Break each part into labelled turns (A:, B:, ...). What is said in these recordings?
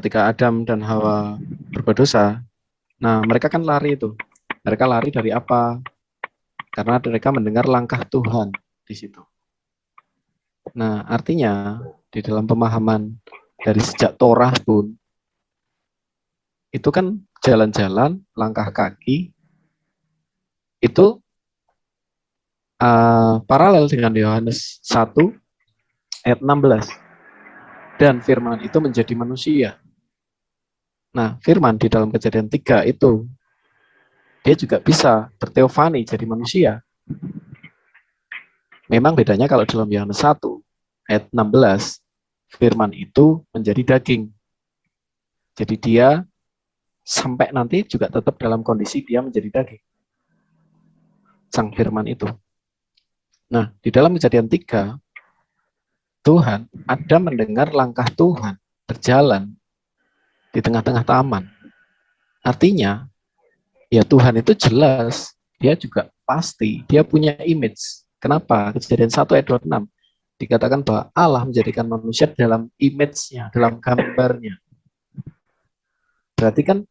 A: ketika Adam dan Hawa berbuat dosa, nah mereka kan lari itu. Mereka lari dari apa? Karena mereka mendengar langkah Tuhan di situ. Nah, artinya di dalam pemahaman dari sejak Torah pun, itu kan jalan-jalan, langkah kaki, itu paralel dengan Yohanes 1 ayat 16. Dan firman itu menjadi manusia. Nah, firman di dalam Kejadian 3 itu, dia juga bisa berteofani jadi manusia. Memang bedanya kalau dalam Yohanes 1 ayat 16, firman itu menjadi daging. Jadi dia sampai nanti juga tetap dalam kondisi dia menjadi daging. Sang firman itu. Nah, di dalam Kejadian 3, Tuhan, ada mendengar langkah Tuhan berjalan di tengah-tengah taman. Artinya, ya Tuhan itu jelas, dia juga pasti, dia punya image. Kenapa? Kejadian 1 ayat 26 dikatakan bahwa Allah menjadikan manusia dalam image-nya, dalam gambarnya. Berarti kan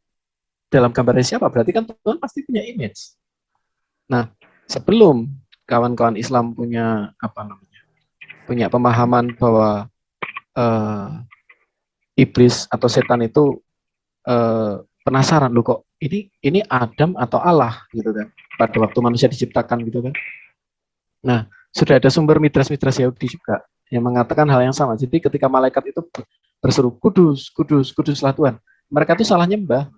A: dalam gambarnya siapa? Berarti kan Tuhan pasti punya image. Nah, sebelum kawan-kawan Islam punya punya pemahaman bahwa iblis atau setan itu penasaran loh kok ini Adam atau Allah gitu kan pada waktu manusia diciptakan gitu kan. Nah, sudah ada sumber Midras Yahudi juga yang mengatakan hal yang sama. Jadi ketika malaikat itu berseru kudus, kudus, kuduslah Tuhan, mereka itu salah nyembah.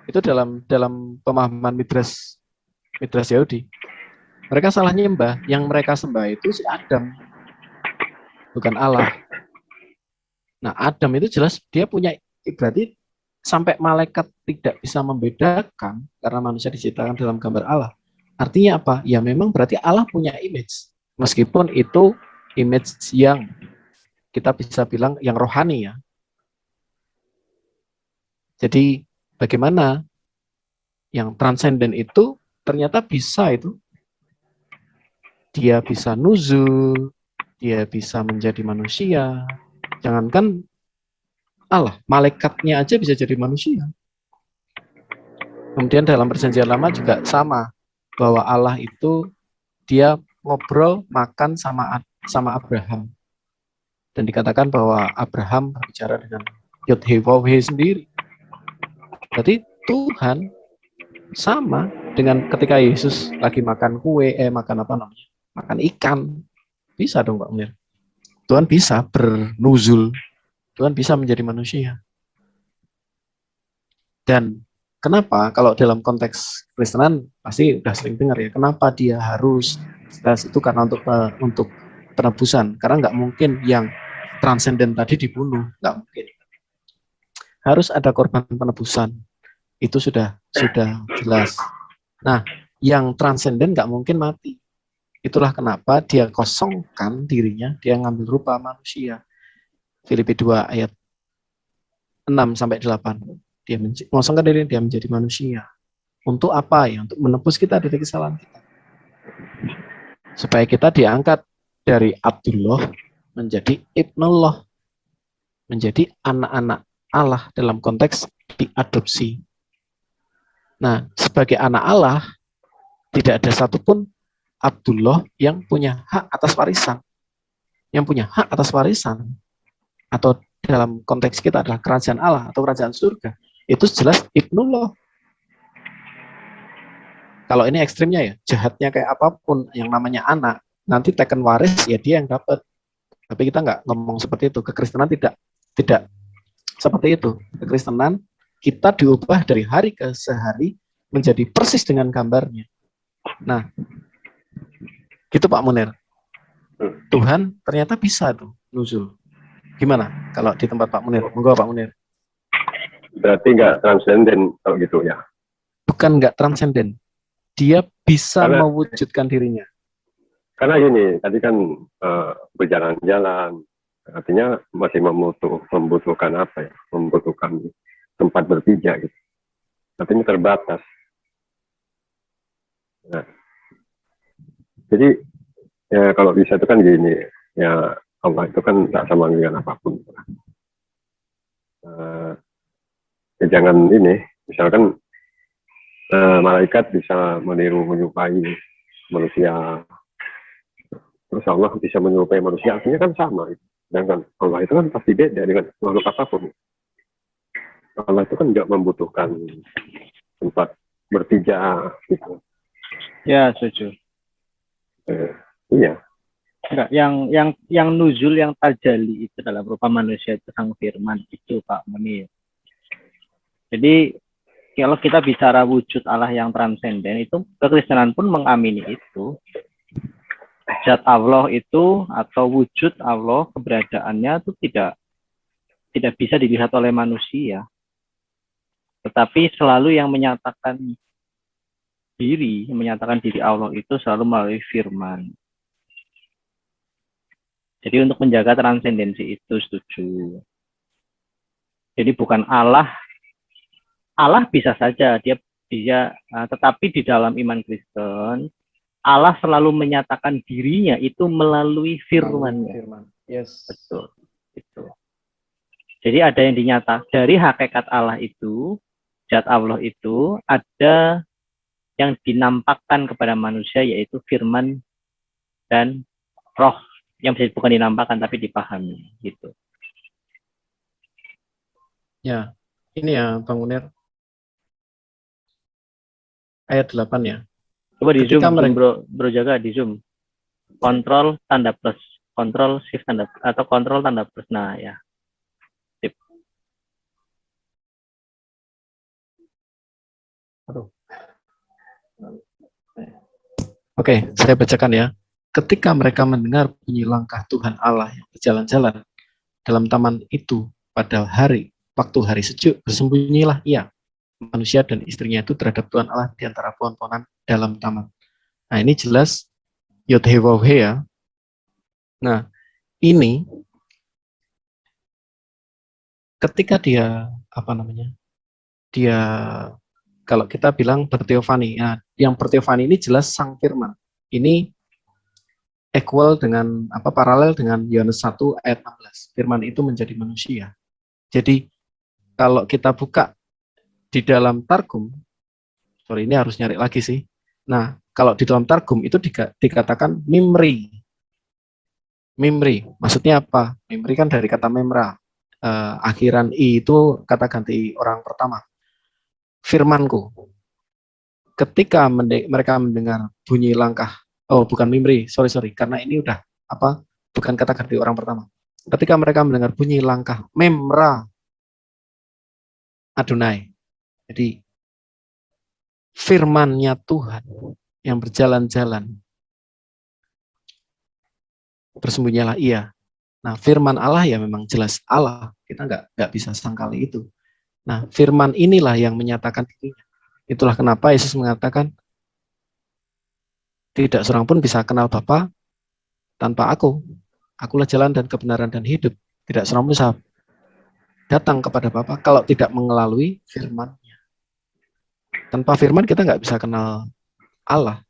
A: Itu dalam pemahaman Midras Yahudi. Mereka salah nyembah, yang mereka sembah itu si Adam, bukan Allah. Nah, Adam itu jelas dia punya, berarti sampai malaikat tidak bisa membedakan karena manusia diciptakan dalam gambar Allah. Artinya apa? Ya memang berarti Allah punya image. Meskipun itu image yang kita bisa bilang yang rohani ya. Jadi bagaimana yang transenden itu ternyata bisa itu. Dia bisa nuzul, dia bisa menjadi manusia. Jangankan Allah, malaikatnya aja bisa jadi manusia. Kemudian dalam perjanjian lama juga sama, bahwa Allah itu dia ngobrol makan sama Abraham. Dan dikatakan bahwa Abraham berbicara dengan Yod-Heh-Waw-He sendiri. Berarti Tuhan sama dengan ketika Yesus lagi makan kue, makan apa namanya? Makan ikan. Bisa dong Pak Munir. Tuhan bisa bernuzul. Tuhan bisa menjadi manusia. Dan kenapa kalau dalam konteks Kristenan pasti udah sering dengar ya, kenapa dia harus itu karena untuk penebusan. Karena nggak mungkin yang transenden tadi dibunuh, nggak mungkin. Harus ada korban penebusan. Itu sudah jelas. Nah, yang transenden nggak mungkin mati. Itulah kenapa dia kosongkan dirinya, dia ngambil rupa manusia. Filipi 2 ayat 6 sampai 8. Dia mengosongkan diri, dia menjadi manusia. Untuk apa ya? Untuk menebus kita dari kesalahan kita. Supaya kita diangkat dari Abdullah menjadi Ibnullah. Menjadi anak-anak Allah dalam konteks diadopsi. Nah, sebagai anak Allah, tidak ada satupun Abdullah yang punya hak atas warisan. Yang punya hak atas warisan, atau dalam konteks kita adalah kerajaan Allah atau kerajaan surga, itu jelas Ibnullah. Kalau ini ekstrimnya ya, jahatnya kayak apapun yang namanya anak, nanti teken waris ya dia yang dapat. Tapi kita nggak ngomong seperti itu. Kekristenan tidak seperti itu. Kekristenan kita diubah dari hari ke sehari menjadi persis dengan gambarnya. Nah, gitu Pak Munir. Tuhan ternyata bisa tuh nuzul. Gimana kalau di tempat Pak Munir? Monggo Pak Munir.
B: Berarti nggak transenden kalau gitu ya?
A: Bukan nggak transenden. Dia bisa mewujudkan dirinya.
B: Karena gini, tadi kan berjalan-jalan, artinya masih membutuhkan apa ya? Membutuhkan tempat berpijak gitu. Artinya terbatas. Nah, jadi ya kalau bisa itu kan gini, ya Allah itu kan tak sama dengan apapun. jangan ini, misalkan malaikat bisa meniru menyerupai manusia, terus Allah bisa menyerupai manusia, artinya kan sama. Sedangkan Allah itu kan pasti beda dengan makhluk apapun. Allah itu kan nggak membutuhkan tempat berpijak gitu.
C: Ya, setuju.
B: Iya.
C: Enggak, yang nuzul, yang tajali itu dalam rupa manusia itu sang firman itu Pak Munir. Jadi kalau kita bicara wujud Allah yang transenden itu, kekristenan pun mengamini itu. Zat Allah itu atau wujud Allah, keberadaannya itu tidak bisa dilihat oleh manusia. Tetapi selalu yang menyatakan diri Allah itu selalu melalui firman. Jadi untuk menjaga transendensi itu setuju. Jadi bukan Allah bisa saja dia tetapi di dalam iman Kristen Allah selalu menyatakan dirinya itu melalui firman-Nya.
A: Yes.
C: Betul. Itu. Jadi ada yang dinyatakan dari hakikat Allah itu, zat Allah itu ada yang dinampakkan kepada manusia yaitu firman dan roh, yang bukan dinampakkan tapi dipahami gitu.
A: Ya, ini ya Bang Munir. Ayat 8 ya.
C: Coba di
A: Ketika
C: zoom,
A: mereka...
C: bro jaga di zoom. Kontrol tanda plus, kontrol shift tanda atau kontrol tanda plus. Nah ya. Sip.
A: Oke, saya bacakan ya. Ketika mereka mendengar bunyi langkah Tuhan Allah yang berjalan-jalan dalam taman itu pada waktu hari sejuk, bersembunyilah ia, manusia dan istrinya itu terhadap Tuhan Allah di antara pohon-pohonan dalam taman. Nah, ini jelas Yod-Heh-Waw-He ya. Nah, ini ketika dia dia kalau kita bilang berteofani, ya, yang berteofani ini jelas sang firman. Ini equal dengan paralel dengan Yohanes 1 ayat 16. Firman itu menjadi manusia. Jadi kalau kita buka di dalam Targum, ini harus nyari lagi sih. Nah, kalau di dalam Targum itu dikatakan mimri. Mimri, maksudnya apa? Mimri kan dari kata memra. Akhiran i itu kata ganti orang pertama. Firmanku. Ketika mereka mendengar bunyi langkah, bukan mimri, sorry, karena ini udah bukan kata ganti orang pertama. Ketika mereka mendengar bunyi langkah memra Adonai. Jadi firman-Nya Tuhan yang berjalan-jalan, bersembunyilah ia. Nah, firman Allah ya memang jelas Allah. Kita nggak bisa sangkali itu. Nah, firman inilah yang menyatakan dirinya. Itulah kenapa Yesus mengatakan, tidak seorang pun bisa kenal Bapa tanpa aku. Akulah jalan dan kebenaran dan hidup. Tidak seorang pun bisa datang kepada Bapa kalau tidak melalui firman-Nya. Tanpa firman kita nggak bisa kenal Allah.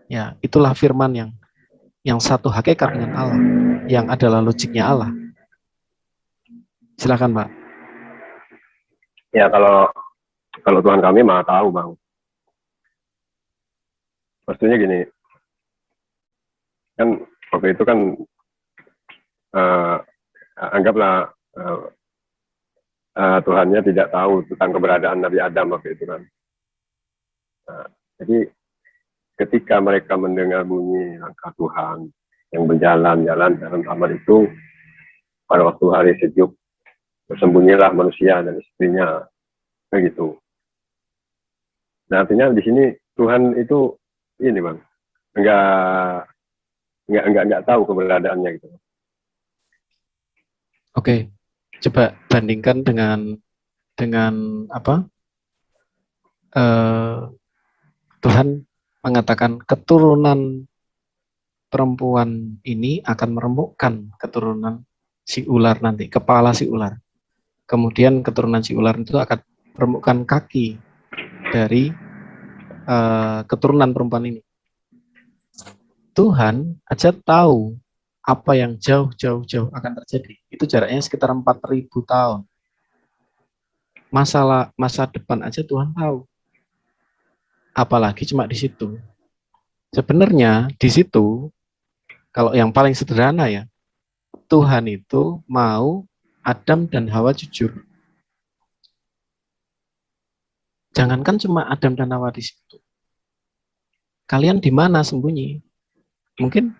A: Ya, itulah firman yang satu hakikat dengan Allah, yang adalah logiknya Allah. Silakan, Pak.
B: Ya, kalau Tuhan kami mah tahu, Bang. Maksudnya gini, kan waktu itu kan anggaplah Tuhannya tidak tahu tentang keberadaan Nabi Adam waktu itu kan. Jadi ketika mereka mendengar bunyi langkah Tuhan yang berjalan-jalan dalam kamar itu pada waktu hari sejuk, bersembunyilah manusia dan istrinya, begitu. Nah, artinya di sini Tuhan itu ini, Bang, nggak tahu keberadaannya gitu.
A: Oke, coba bandingkan dengan apa? Tuhan mengatakan keturunan perempuan ini akan meremukkan keturunan si ular nanti, kepala si ular. Kemudian keturunan si ular itu akan meremukkan kaki dari keturunan perempuan ini. Tuhan aja tahu apa yang jauh akan terjadi. Itu jaraknya sekitar 4.000 tahun. masa depan aja Tuhan tahu. Apalagi cuma di situ. Sebenarnya di situ, kalau yang paling sederhana ya, Tuhan itu mau Adam dan Hawa jujur. Jangankan cuma Adam dan Hawa di situ. Kalian di mana sembunyi? Mungkin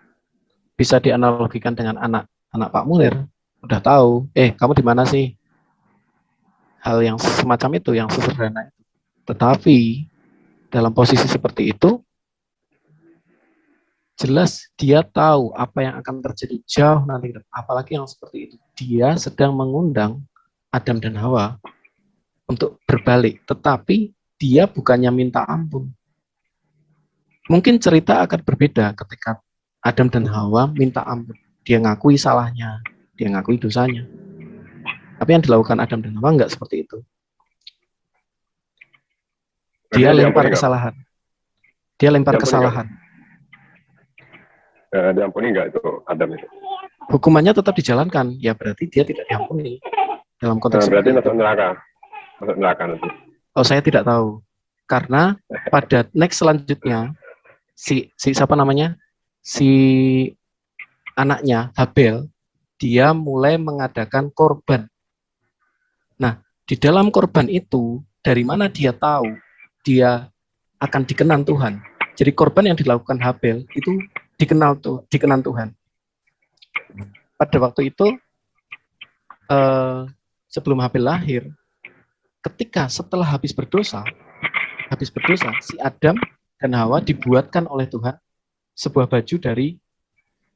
A: bisa dianalogikan dengan anak Pak Munir. Udah tahu, kamu di mana sih? Hal yang semacam itu, yang sederhana itu. Tetapi dalam posisi seperti itu, jelas dia tahu apa yang akan terjadi jauh nanti. Apalagi yang seperti itu. Dia sedang mengundang Adam dan Hawa untuk berbalik. Tetapi dia bukannya minta ampun. Mungkin cerita akan berbeda ketika Adam dan Hawa minta ampun. Dia ngakui salahnya. Dia ngakui dosanya. Tapi yang dilakukan Adam dan Hawa enggak seperti itu. Dia lempar kesalahan. Dia lempar kesalahan.
B: Diampuni nggak itu Adam itu?
A: Hukumannya tetap dijalankan. Ya berarti dia tidak diampuni. Dalam konteks
B: berarti masuk neraka. Masuk neraka nanti.
A: Oh, saya tidak tahu. Karena pada next selanjutnya si siapa namanya? Si anaknya Habel, dia mulai mengadakan korban. Nah, di dalam korban itu dari mana dia tahu dia akan dikenan Tuhan? Jadi korban yang dilakukan Habel itu dikenan Tuhan. Pada waktu itu sebelum Habel lahir, ketika setelah habis berdosa, si Adam dan Hawa dibuatkan oleh Tuhan sebuah baju dari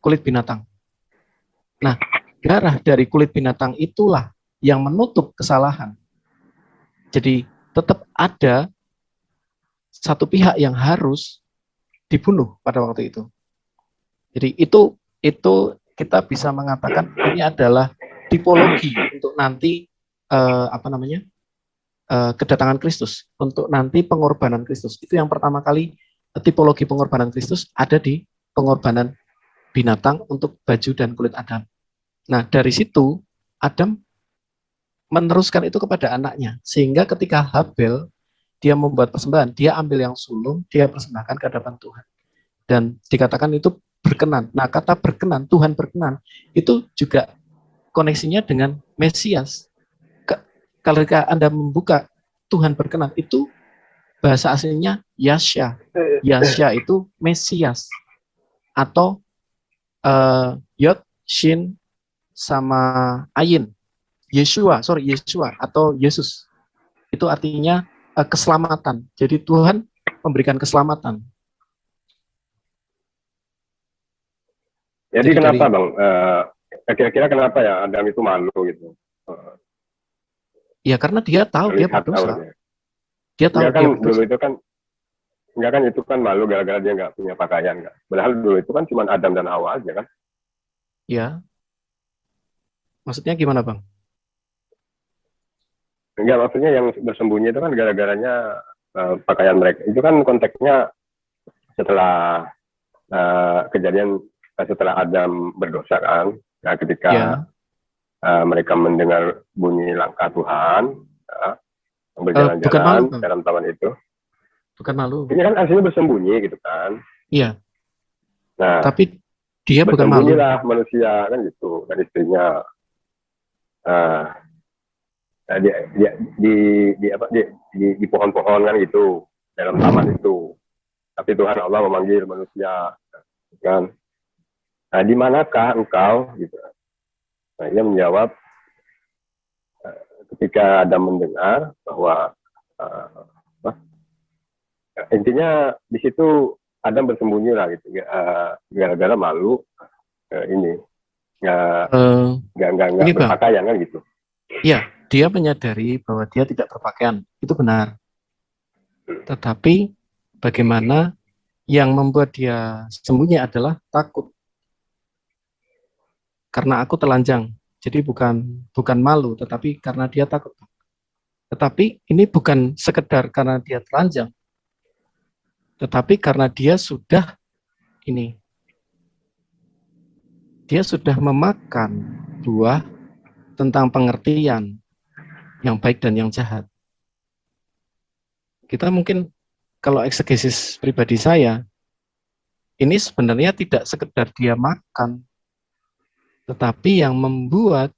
A: kulit binatang. Nah, darah dari kulit binatang itulah yang menutup kesalahan. Jadi tetap ada satu pihak yang harus dibunuh pada waktu itu. Jadi itu kita bisa mengatakan ini adalah tipologi untuk nanti kedatangan Kristus, untuk nanti pengorbanan Kristus. Itu yang pertama kali tipologi pengorbanan Kristus ada di pengorbanan binatang untuk baju dan kulit Adam. Nah, dari situ Adam meneruskan itu kepada anaknya, sehingga ketika Habel dia membuat persembahan, dia ambil yang sulung, dia persembahkan ke hadapan Tuhan. Dan dikatakan itu berkenan. Nah, kata berkenan, Tuhan berkenan, itu juga koneksinya dengan Mesias. Kalau Anda membuka Tuhan berkenan, itu bahasa aslinya Yasya. Yasya itu Mesias. Atau Yod, Shin, sama Ayin. Yesua atau Yesus. Itu artinya keselamatan. Jadi Tuhan memberikan keselamatan.
B: Jadi kenapa Bang? Kira-kira kenapa ya Adam itu malu gitu?
A: Ya karena dia tahu dia berdosa. Dia tahu
B: kan
A: dia berdosa.
B: Dulu itu kan enggak kan itu kan malu gara-gara dia nggak punya pakaian kan. Padahal dulu itu kan cuma Adam dan Hawa aja kan.
A: Ya. Maksudnya gimana Bang?
B: Enggak, maksudnya yang bersembunyi itu kan gara-garanya pakaian mereka. Itu kan konteksnya setelah kejadian setelah Adam berdosa kan. Nah, ketika mereka mendengar bunyi langkah Tuhan, berjalan-jalan dalam taman itu.
A: Bukan malu.
B: Ini kan aslinya bersembunyi gitu kan.
A: Iya.
B: Nah,
A: tapi dia bukan malu.
B: Bersembunyilah manusia kan gitu, dan istrinya. Di pohon-pohon kan gitu, dalam taman itu. Tapi Tuhan Allah memanggil manusia kan. Nah, di manakah engkau gitu. Nah, dia menjawab ketika Adam mendengar bahwa intinya di situ Adam bersembunyi lah gitu, gara-gara malu ini nggak berpakaian kan gitu.
A: Iya, dia menyadari bahwa dia tidak berpakaian, itu benar. Tetapi bagaimana yang membuat dia sembunyi adalah takut. Karena aku telanjang, jadi bukan malu, tetapi karena dia takut. Tetapi ini bukan sekedar karena dia telanjang, tetapi karena dia sudah memakan buah tentang pengertian yang baik dan yang jahat. Kita mungkin kalau eksegesis pribadi saya, ini sebenarnya tidak sekedar dia makan, tetapi yang membuat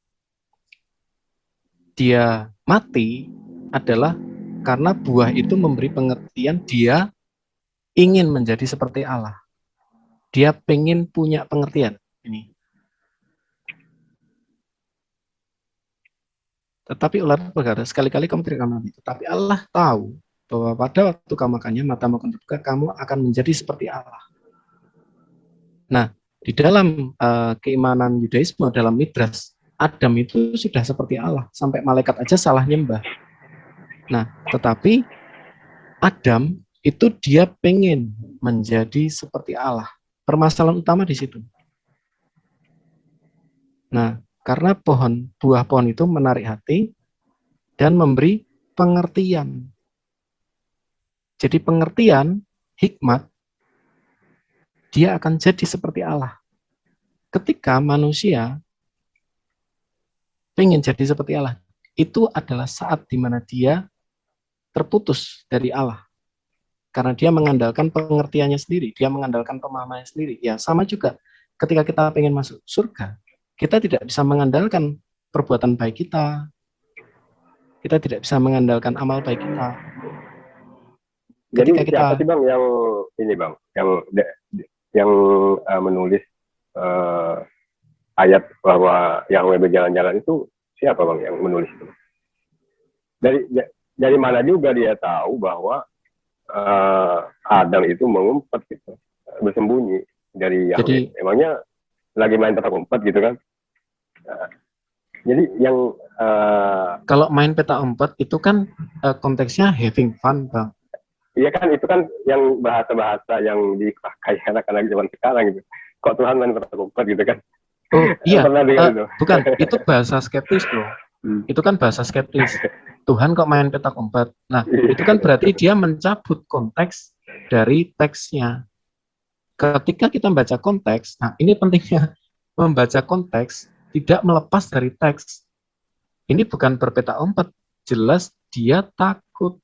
A: dia mati adalah karena buah itu memberi pengertian dia ingin menjadi seperti Allah. Dia pengen punya pengertian ini. Tetapi ular berkata, sekali-kali kamu tidak akan mati. Tetapi Allah tahu bahwa pada waktu kamu makannya, matamu akan terbuka, kamu akan menjadi seperti Allah. Nah, di dalam keimanan Yudaisme, dalam Midrash, Adam itu sudah seperti Allah. Sampai malaikat aja salah nyembah. Nah, tetapi Adam itu dia pengen menjadi seperti Allah. Permasalahan utama di situ. Nah, karena buah pohon itu menarik hati dan memberi pengertian. Jadi pengertian, hikmat, dia akan jadi seperti Allah. Ketika manusia pengen jadi seperti Allah, itu adalah saat di mana dia terputus dari Allah. Karena dia mengandalkan pengertiannya sendiri, dia mengandalkan pemahamannya sendiri. Ya, sama juga ketika kita pengen masuk surga, kita tidak bisa mengandalkan perbuatan baik kita. Kita tidak bisa mengandalkan amal baik kita.
B: Jadi
A: Ketika kita,
B: siapa sih Bang yang ini Bang, yang menulis ayat bahwa yang berjalan-jalan itu siapa Bang yang menulis itu? Dari mana juga dia tahu bahwa Adam itu mengumpat gitu, bersembunyi dari Yahweh. Emangnya lagi main petak umpet gitu kan? Jadi yang
A: kalau main peta umpet itu kan konteksnya having fun Bang.
B: Iya kan, itu kan yang bahasa-bahasa yang dipakai anak-anak zaman sekarang gitu. Kok Tuhan main petak umpet gitu kan?
A: Oh iya,
B: itu?
A: Bukan, itu bahasa skeptis loh. Itu kan bahasa skeptis. Tuhan kok main petak umpet. Nah, itu kan berarti dia mencabut konteks dari teksnya. Ketika kita membaca konteks, nah ini pentingnya membaca konteks, tidak melepas dari teks. Ini bukan berpetak umpet, jelas dia takut.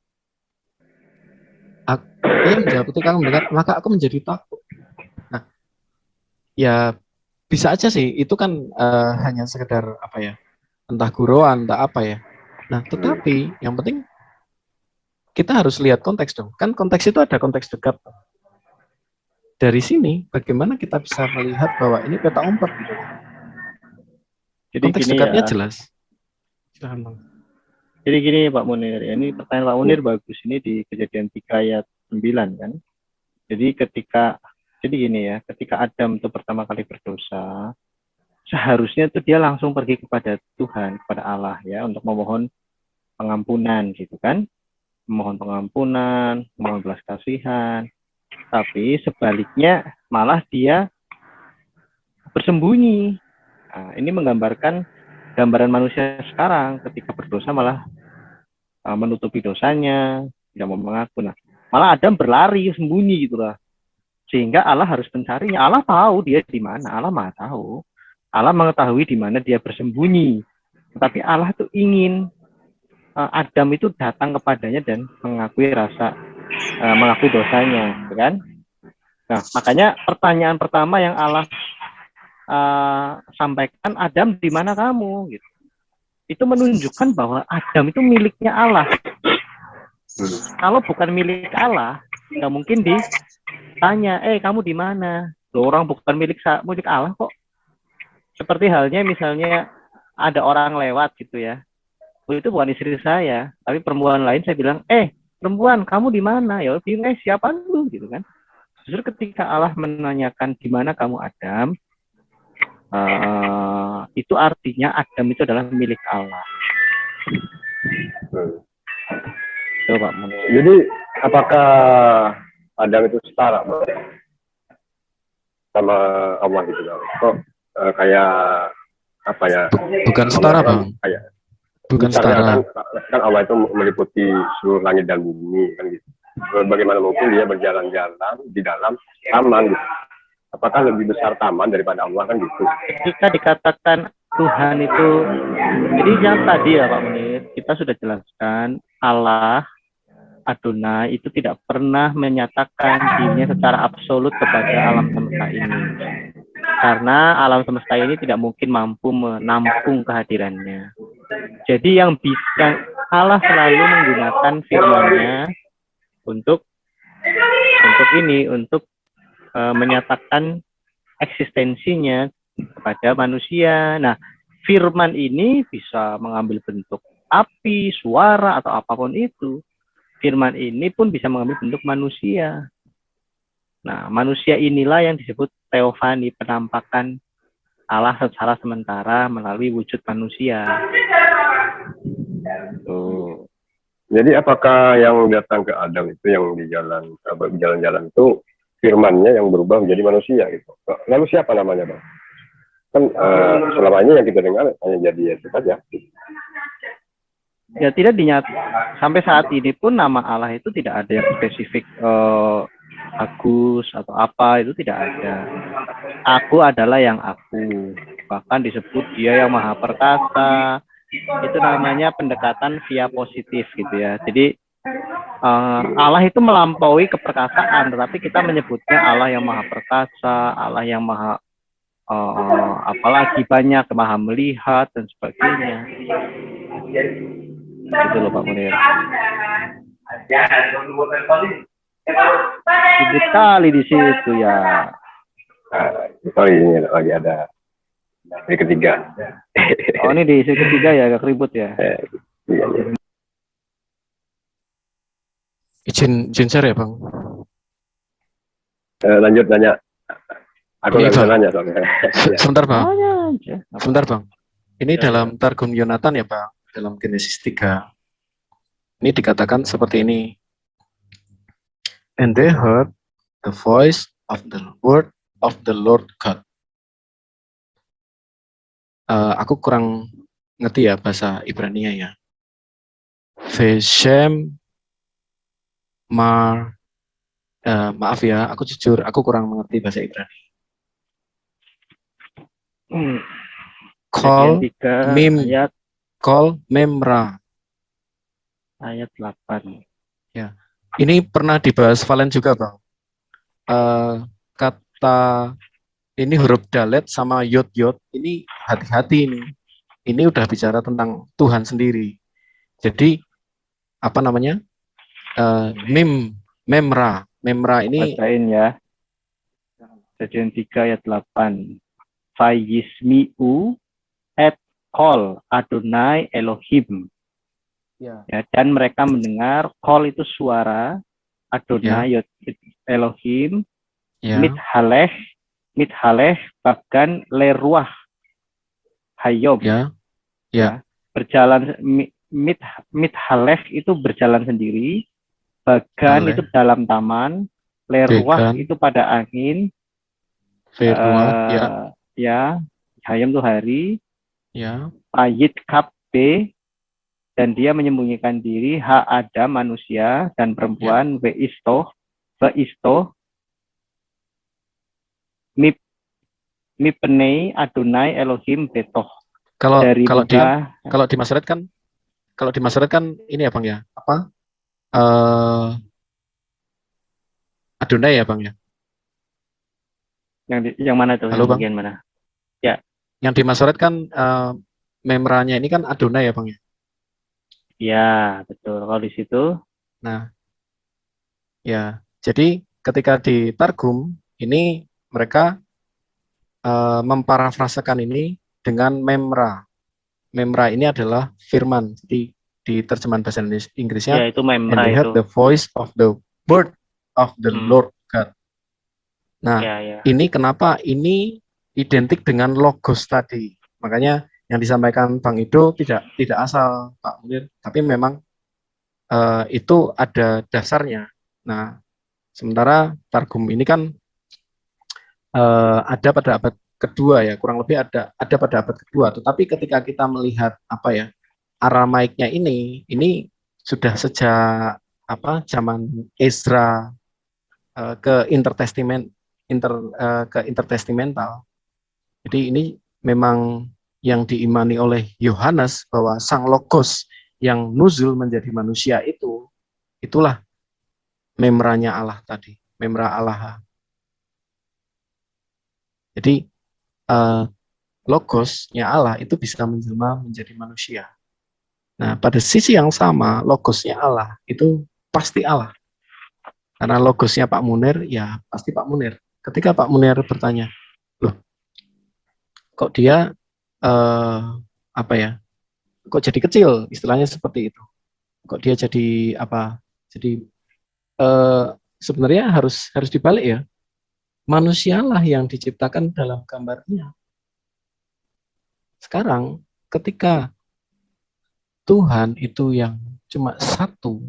A: Ia menjawab ketika aku mendengar, maka aku menjadi takut. Nah, ya bisa aja sih, itu kan hanya sekedar apa ya, entah guruan, entah apa ya. Nah, tetapi yang penting kita harus lihat konteks dong. Kan konteks itu ada konteks dekat. Dari sini, bagaimana kita bisa melihat bahwa ini peta umpet gitu.
C: Jadi
A: konteks
C: gini
A: dekatnya
C: ya,
A: jelas. Silahkan Bang.
C: Jadi gini Pak Munir, ini pertanyaan Pak Munir bagus, ini di Kejadian 3 ayat 9 kan. Jadi gini ya, ketika Adam itu pertama kali berdosa, seharusnya itu dia langsung pergi kepada Tuhan, kepada Allah ya, untuk memohon pengampunan gitu kan. Memohon pengampunan, memohon belas kasihan. Tapi sebaliknya malah dia bersembunyi. Nah, ini menggambarkan gambaran manusia sekarang ketika berdosa malah menutupi dosanya, tidak mau mengaku. Nah, malah Adam berlari sembunyi gitu lah. Sehingga Allah harus mencarinya. Allah tahu dia di mana, Allah Maha tahu. Allah mengetahui di mana dia bersembunyi. Tetapi Allah tuh ingin Adam itu datang kepadanya dan mengakui mengakui dosanya, gitu kan? Nah, makanya pertanyaan pertama yang Allah sampaikan, Adam di mana kamu? Gitu. Itu menunjukkan bahwa Adam itu miliknya Allah. Kalau bukan milik Allah, nggak mungkin ditanya, kamu di mana? Loh, orang bukan milik Allah kok. Seperti halnya misalnya ada orang lewat gitu ya. Itu bukan istri saya, tapi perempuan lain, saya bilang, perempuan kamu di mana? Ya bilang, siapa lu gitu kan. Justru ketika Allah menanyakan di mana kamu Adam, itu artinya Adam itu adalah milik Allah. Coba Munir.
B: Jadi apakah Adam itu setara sama Allah gitu kan? Kok kayak apa ya?
A: Bukan setara Bang. Bukan setara.
B: Kan Allah itu meliputi seluruh langit dan bumi kan gitu. Bagaimana mungkin dia berjalan-jalan di dalam taman gitu? Apakah lebih besar taman daripada Allah kan gitu?
C: Ketika dikatakan Tuhan itu, jadi yang tadi ya Pak Munir, kita sudah jelaskan Allah Adonai itu tidak pernah menyatakan dirinya secara absolut kepada alam semesta ini. Karena alam semesta ini tidak mungkin mampu menampung kehadirannya. Jadi yang Allah selalu menggunakan firman-Nya untuk menyatakan eksistensinya kepada manusia. Nah, firman ini bisa mengambil bentuk api, suara, atau apapun itu. Firman ini pun bisa mengambil bentuk manusia. Nah, manusia inilah yang disebut teofani, penampakan Allah secara sementara melalui wujud manusia.
B: Jadi apakah yang datang ke Adam itu yang di jalan-jalan itu firman-Nya yang berubah menjadi manusia gitu? Lalu siapa namanya, Bang? Kan selama ini yang kita dengar hanya jadi itu saja.
C: Ya tidak sampai saat ini pun nama Allah itu tidak ada yang spesifik Agus atau apa, itu tidak ada. Aku adalah yang aku. Bahkan disebut dia yang maha perkasa. Itu namanya pendekatan via positif gitu ya. Jadi Allah itu melampaui keperkasaan, tetapi kita menyebutnya Allah yang maha perkasa, Allah yang maha apalagi banyak, maha melihat dan sebagainya. Itu loh Pak Munir. Ribut kali di situ ya.
B: Sorry, ini lagi ada di ketiga.
C: Oh, ini di sesi ketiga ya, agak ribut ya.
B: Iya.
A: Izin share ya Bang.
B: Lanjut nanya. Aku nggak bisa nanya soalnya.
A: Sebentar Bang.
C: Ya.
A: Sebentar Bang. Ini dalam Targum Yonatan ya Bang. Dalam Genesis 3. Ini dikatakan seperti ini. And they heard the voice of the word of the Lord God. Aku kurang ngerti ya bahasa Ibrania ya. Veshem maaf ya, aku jujur, aku kurang mengerti bahasa Ibrani. Kol mim
C: ayat
A: kol memra
C: ayat 8.
A: Ya, ini pernah dibahas Valen juga Bang. Kata ini huruf dalet sama yod ini hati-hati ini. Ini udah bicara tentang Tuhan sendiri. Jadi apa namanya? Memra ini.
C: Bacain ya. Kejadian 3 ayat 8. Fayismi'u et kol Adonai Elohim. Ya, dan mereka mendengar kol itu suara Adonai Elohim. Mithaleh bahkan leruah hayom. Ya. Berjalan mithaleh itu berjalan sendiri. Bagan itu dalam taman, leruah itu pada angin, ya, hayam itu hari,
A: ya,
C: ayit kapbe, dan dia menyembunyikan diri, ha ada manusia dan perempuan, veisto, mipenei Adonai Elohim betoh.
A: Kalau dimaksudkan ini ya Bang ya, apa? Adonai ya Bang ya?
C: Yang mana tuh?
A: Halo Bang?
C: Bagian mana? Ya.
A: Yang dimaksudkan memranya ini kan Adonai ya Bang ya?
C: Ya, betul. Kalau di situ.
A: Nah, ya. Jadi ketika di Targum ini mereka memparafrasekan ini dengan memra. Memra ini adalah firman. Jadi di terjemahan bahasa Inggrisnya,
C: ya, itu memra,
A: and they heard the voice of the word of the Lord God. Nah, ini kenapa ini identik dengan logos tadi. Makanya yang disampaikan Bang Ido tidak asal Pak Munir, tapi memang itu ada dasarnya. Nah, sementara Targum ini kan ada pada abad kedua ya, kurang lebih ada pada abad kedua. Tetapi ketika kita melihat apa ya, Aramaiknya ini sudah sejak zaman Ezra ke intertestamental. Jadi ini memang yang diimani oleh Yohanes bahwa Sang Logos yang nuzul menjadi manusia itulah memranya Allah tadi, memra Allah. Jadi logosnya Allah itu bisa menjelma menjadi manusia. Nah, pada sisi yang sama, logosnya Allah itu pasti Allah. Karena logosnya Pak Munir, ya pasti Pak Munir. Ketika Pak Munir bertanya, loh, kok dia apa ya? Kok jadi kecil? Istilahnya seperti itu. Kok dia jadi apa? Jadi sebenarnya harus dibalik ya. Manusialah yang diciptakan dalam gambarnya. Sekarang ketika Tuhan itu yang cuma satu,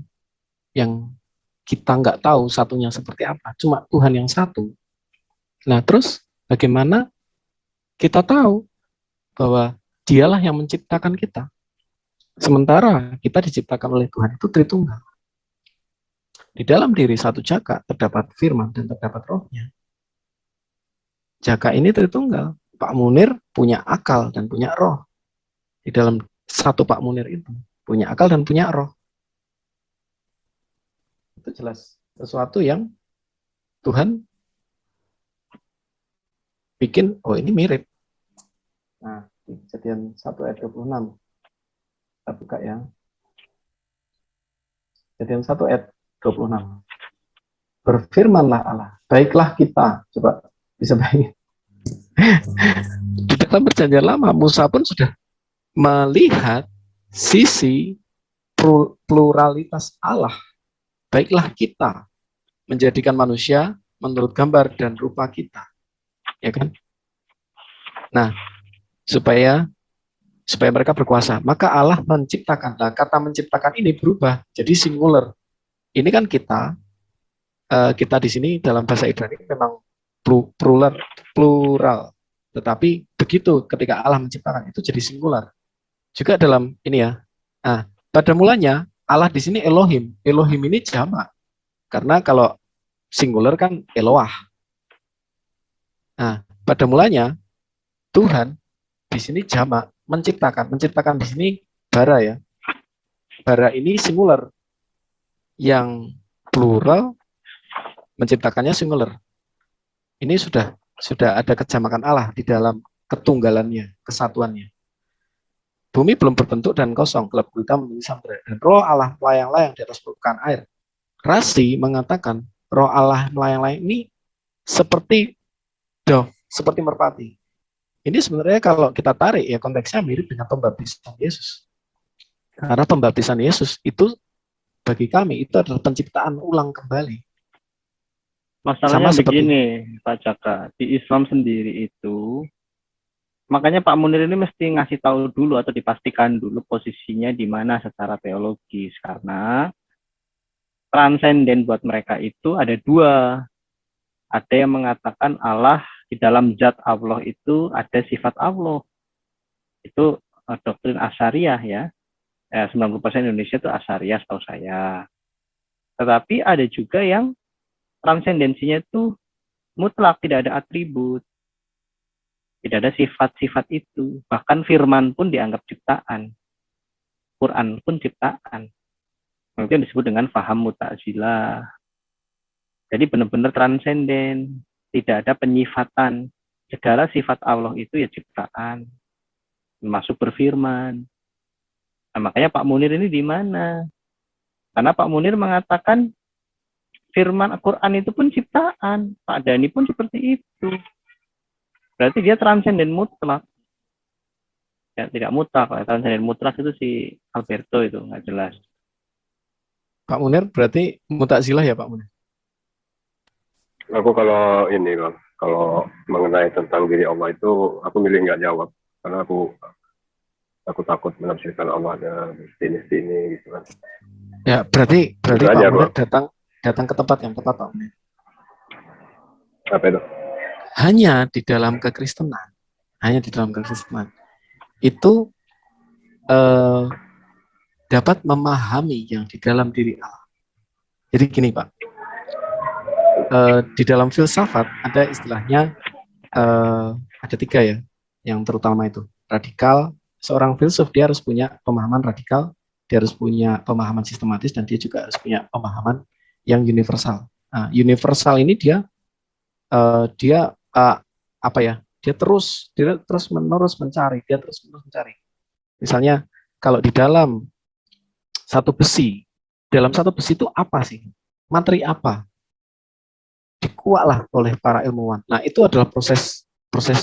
A: yang kita nggak tahu satunya seperti apa, cuma Tuhan yang satu. Nah terus bagaimana kita tahu bahwa dialah yang menciptakan kita? Sementara kita diciptakan oleh Tuhan itu Tritunggal. Di dalam diri satu jaka terdapat firman dan terdapat rohnya. Jaka ini Tritunggal. Pak Munir punya akal dan punya roh. Di dalam satu Pak Munir itu punya akal dan punya roh. Itu jelas sesuatu yang Tuhan bikin, oh ini mirip. Nah, Kejadian 1 ayat 26. Kita buka ya. Kejadian 1 ayat 26. Berfirmanlah Allah, baiklah kita. Coba bisa bayangin. Di dalam perjanjian lama, Musa pun sudah melihat sisi pluralitas Allah. Baiklah kita menjadikan manusia menurut gambar dan rupa kita. Ya kan? Nah, supaya mereka berkuasa. Maka Allah menciptakan. Nah, kata menciptakan ini berubah jadi singular. Ini kan kita di sini dalam bahasa Ibrani memang plural. Tetapi begitu ketika Allah menciptakan itu jadi singular. Juga dalam ini ya. Nah, pada mulanya Allah di sini Elohim. Elohim ini jamak. Karena kalau singular kan Eloah. Nah, pada mulanya Tuhan di sini jamak, menciptakan. Menciptakan di sini bara ya. Bara ini singular. Yang plural menciptakannya singular. Ini sudah ada kejamakan Allah di dalam ketunggalannya, kesatuannya. Bumi belum berbentuk dan kosong, gelap gulita menjadi samudera, dan roh Allah melayang-layang di atas permukaan air. Rasi mengatakan roh Allah melayang-layang ini seperti dove, seperti merpati. Ini sebenarnya kalau kita tarik ya konteksnya mirip dengan pembaptisan Yesus. Karena pembaptisan Yesus itu bagi kami itu adalah penciptaan ulang kembali.
C: Masalahnya begini, Pak Jaka, di Islam sendiri itu, makanya Pak Munir ini mesti ngasih tahu dulu atau dipastikan dulu posisinya di mana secara teologis, karena transenden buat mereka itu ada dua. Ada yang mengatakan Allah di dalam zat Allah itu ada sifat Allah. Itu doktrin Asyariah ya. 90% Indonesia itu Asyariah setahu saya. Tetapi ada juga yang transendensinya itu mutlak, tidak ada atribut. Tidak ada sifat-sifat itu. Bahkan firman pun dianggap ciptaan. Quran pun ciptaan. Itu yang disebut dengan faham mutazilah. Jadi benar-benar transenden. Tidak ada penyifatan. Segala sifat Allah itu ya ciptaan. Termasuk berfirman. Nah, makanya Pak Munir ini di mana? Karena Pak Munir mengatakan firman Al-Quran itu pun ciptaan. Pak Dhani pun seperti itu. Berarti dia transenden mutlak. Ya, tidak mutlak. Transenden mutlak itu si Alberto itu, nggak jelas.
A: Pak Munir berarti mutazilah ya Pak Munir?
B: Aku kalau ini Bang, kalau mengenai tentang diri Allah itu, aku milih nggak jawab. Karena aku takut menafsirkan Allah ada sini gitu kan.
A: Ya, berarti Pak
B: aja,
A: Munir datang ke tempat yang tepat, Pak Munir.
B: Apa itu?
A: Hanya di dalam kekristenan itu dapat memahami yang di dalam diri Allah. Jadi gini Pak, di dalam filsafat ada istilahnya ada 3 ya, yang terutama itu radikal. Seorang filsuf dia harus punya pemahaman radikal, dia harus punya pemahaman sistematis, dan dia juga harus punya pemahaman yang universal. Nah, universal ini dia apa ya? Dia terus menerus mencari, Misalnya kalau di dalam satu besi itu apa sih? Materi apa? Dikuaklah oleh para ilmuwan. Nah, itu adalah proses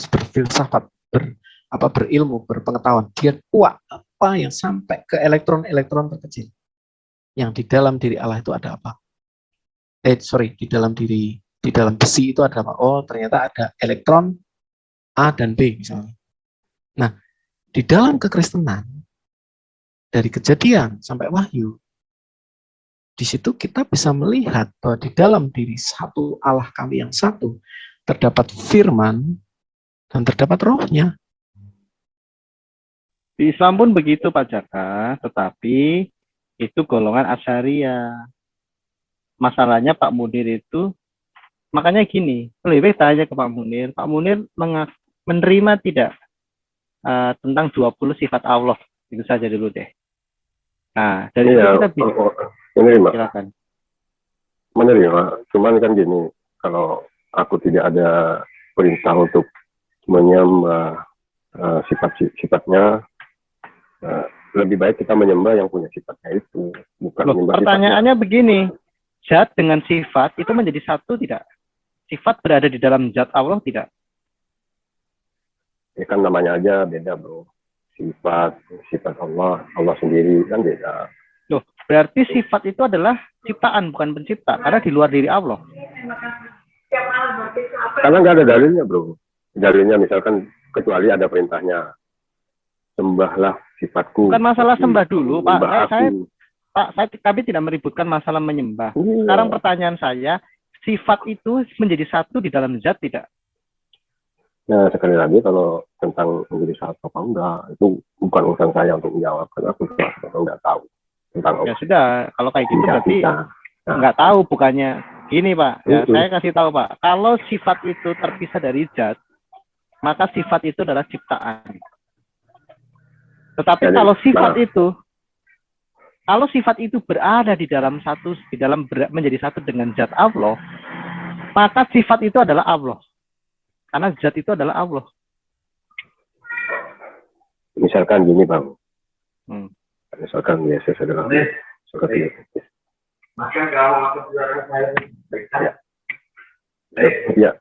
A: berfilsafat, berilmu, berpengetahuan. Dia kuak apa yang sampai ke elektron-elektron terkecil. Yang di dalam diri Allah itu ada apa? Di dalam besi itu ada apa? Oh, ternyata ada elektron A dan B misalnya. Nah, di dalam kekristenan, dari Kejadian sampai Wahyu, di situ kita bisa melihat bahwa di dalam diri satu Allah kami yang satu terdapat firman dan terdapat rohnya.
C: Di Islam pun begitu Pak Jaka, tetapi itu golongan Asy'ariyah. Masalahnya Pak Munir itu, makanya gini, lebih baik tanya ke Pak Munir menerima tidak tentang 20 sifat Allah, itu saja dulu deh. Nah, dari itu kita bisa
B: menerima.
C: Silakan.
B: Menerima, cuman kan gini, kalau aku tidak ada perintah untuk menyembah sifat-sifatnya, lebih baik kita menyembah yang punya sifatnya itu, bukan menyembah
C: pertanyaannya sifatnya. Begini, zat dengan sifat itu menjadi satu tidak? Sifat berada di dalam zat Allah tidak?
B: Ya kan namanya aja beda bro. Sifat Allah sendiri kan beda.
C: Loh, berarti sifat itu adalah ciptaan, bukan pencipta, karena di luar diri Allah.
B: Karena nggak ada dalilnya bro. Dalilnya misalkan kecuali ada perintahnya, sembahlah sifatku.
C: Bukan masalah sembah dulu Pak. Saya tapi tidak meributkan masalah menyembah. Sekarang pertanyaan saya, sifat itu menjadi satu di dalam zat tidak?
B: Nah, sekali lagi kalau tentang menjadi satu apa enggak, itu bukan urusan saya untuk menjawab, karena aku nggak tahu tentang
C: ya sudah, kalau kayak gitu berarti nggak tahu, bukannya gini Pak. Ya, saya kasih tahu Pak, kalau sifat itu terpisah dari zat, maka sifat itu adalah ciptaan. Tetapi jadi, kalau sifat itu berada di dalam menjadi satu dengan zat Allah, maka sifat itu adalah Allah. Karena zat itu adalah Allah.
B: Misalkan gini Bang. Misalkan Yesus adalah seperti itu. Maka kalau ya.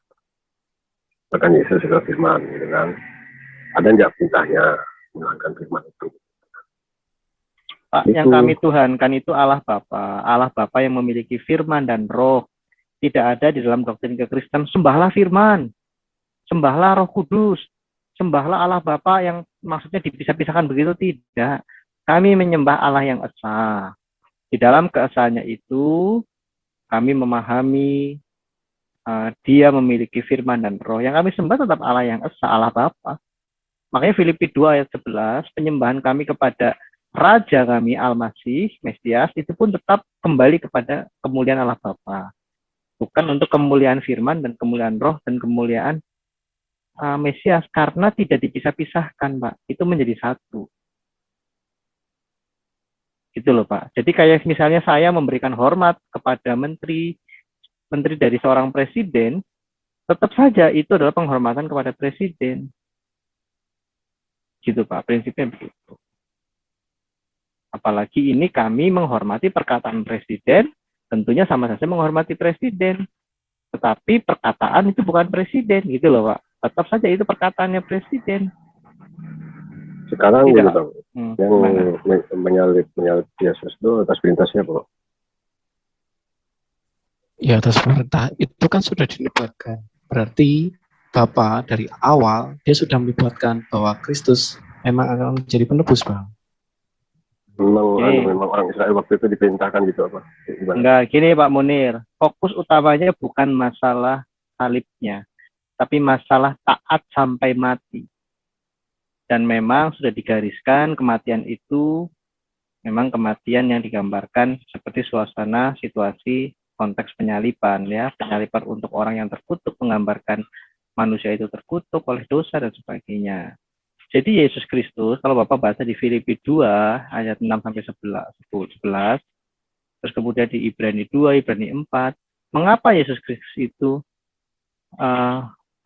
B: Misalkan Yesus adalah firman, gitu kan. Ada nggak perintahnya menjalankan firman itu?
C: Pak, itu, yang kami tuhankan itu Allah Bapa. Allah Bapa yang memiliki firman dan roh. Tidak ada di dalam doktrin kekristenan, sembahlah firman. Sembahlah Roh Kudus, sembahlah Allah Bapa yang maksudnya dipisah-pisahkan begitu, tidak. Kami menyembah Allah yang esa. Di dalam keesaannya itu, kami memahami Dia memiliki firman dan roh. Yang kami sembah tetap Allah yang esa, Allah Bapa. Makanya Filipi 2 ayat 11, penyembahan kami kepada Raja kami, Al-Masih, Mesias, itu pun tetap kembali kepada kemuliaan Allah Bapa. Bukan untuk kemuliaan firman dan kemuliaan roh dan kemuliaan Mesias, karena tidak dipisah-pisahkan Pak, itu menjadi satu gitu loh Pak. Jadi kayak misalnya saya memberikan hormat kepada menteri dari seorang presiden, tetap saja itu adalah penghormatan kepada presiden gitu Pak, prinsipnya begitu. Apalagi ini kami menghormati perkataan presiden, tentunya sama saja menghormati presiden, tetapi perkataan itu bukan presiden gitu loh Pak. Tetap saja itu perkataannya presiden.
B: Sekarang gitu Bang, yang menyalip Yesus itu atas perintah siapa?
A: Ya atas perintah itu kan sudah dilibatkan. Berarti Bapa dari awal dia sudah melibatkan bahwa Kristus memang akan menjadi penebus Bang.
B: Memang orang Israel waktu itu diperintahkan gitu apa?
C: Enggak, gini Pak Munir, fokus utamanya bukan masalah salibnya, tapi masalah taat sampai mati. Dan memang sudah digariskan kematian itu memang kematian yang digambarkan seperti suasana, situasi, konteks penyaliban ya, penyaliban untuk orang yang terkutuk, menggambarkan manusia itu terkutuk oleh dosa dan sebagainya. Jadi Yesus Kristus, kalau Bapak baca di Filipi 2 ayat 6 sampai 11, terus kemudian di Ibrani 2, Ibrani 4, mengapa Yesus Kristus itu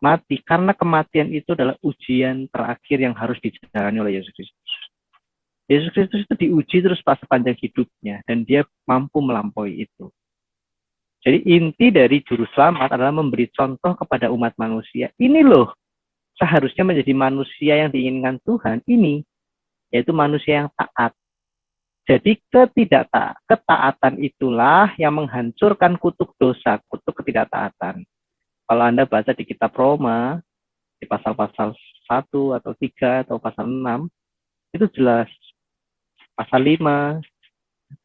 C: mati? Karena kematian itu adalah ujian terakhir yang harus dijalani oleh Yesus Kristus. Yesus Kristus itu diuji terus pas sepanjang hidupnya, dan dia mampu melampaui itu. Jadi inti dari juru selamat adalah memberi contoh kepada umat manusia. Ini loh, seharusnya menjadi manusia yang diinginkan Tuhan ini, yaitu manusia yang taat. Jadi ketaatan itulah yang menghancurkan kutuk dosa, kutuk ketidaktaatan. Kalau Anda baca di kitab Roma, di pasal-pasal 1 atau 3 atau pasal 6, itu jelas. Pasal 5,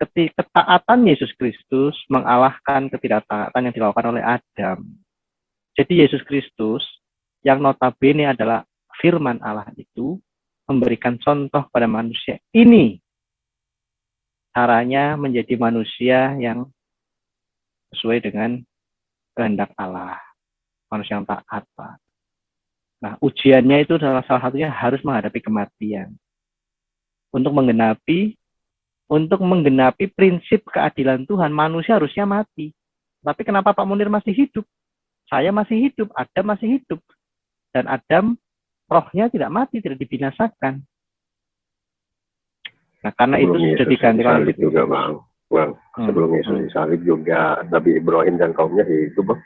C: ketaatan Yesus Kristus mengalahkan ketidaktaatan yang dilakukan oleh Adam. Jadi Yesus Kristus yang notabene adalah firman Allah itu memberikan contoh pada manusia. Ini caranya menjadi manusia yang sesuai dengan kehendak Allah. Manusia yang taat, Pak. Nah, ujiannya itu adalah salah satunya harus menghadapi kematian. Untuk menggenapi prinsip keadilan Tuhan, manusia harusnya mati. Tapi kenapa Pak Munir masih hidup? Saya masih hidup, Adam masih hidup. Dan Adam, rohnya tidak mati, tidak dibinasakan. Nah, karena
B: Sebelum
C: itu sudah
B: Yesus
C: digantikan
B: disalib juga, Bang. Sebelum Yesus disalib juga Nabi Ibrahim dan kaumnya hidup, Bang.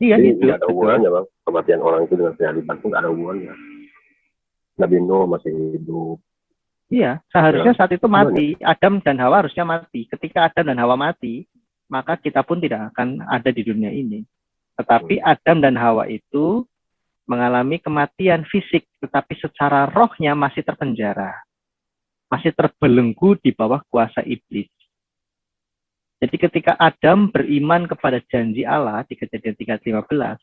C: Iya,
B: jadi
C: hidup.
B: nggak ada hubungannya, Bang. Kematian orang itu dengan penyaliban itu nggak ada hubungannya. Nabi Nuh masih hidup.
C: Iya, seharusnya saat itu mati. Adam dan Hawa harusnya mati. Ketika Adam dan Hawa mati, maka kita pun tidak akan ada di dunia ini. Tetapi Adam dan Hawa itu mengalami kematian fisik, tetapi secara rohnya masih terpenjara. Masih terbelenggu di bawah kuasa iblis. Jadi ketika Adam beriman kepada janji Allah di Kejadian 3:15,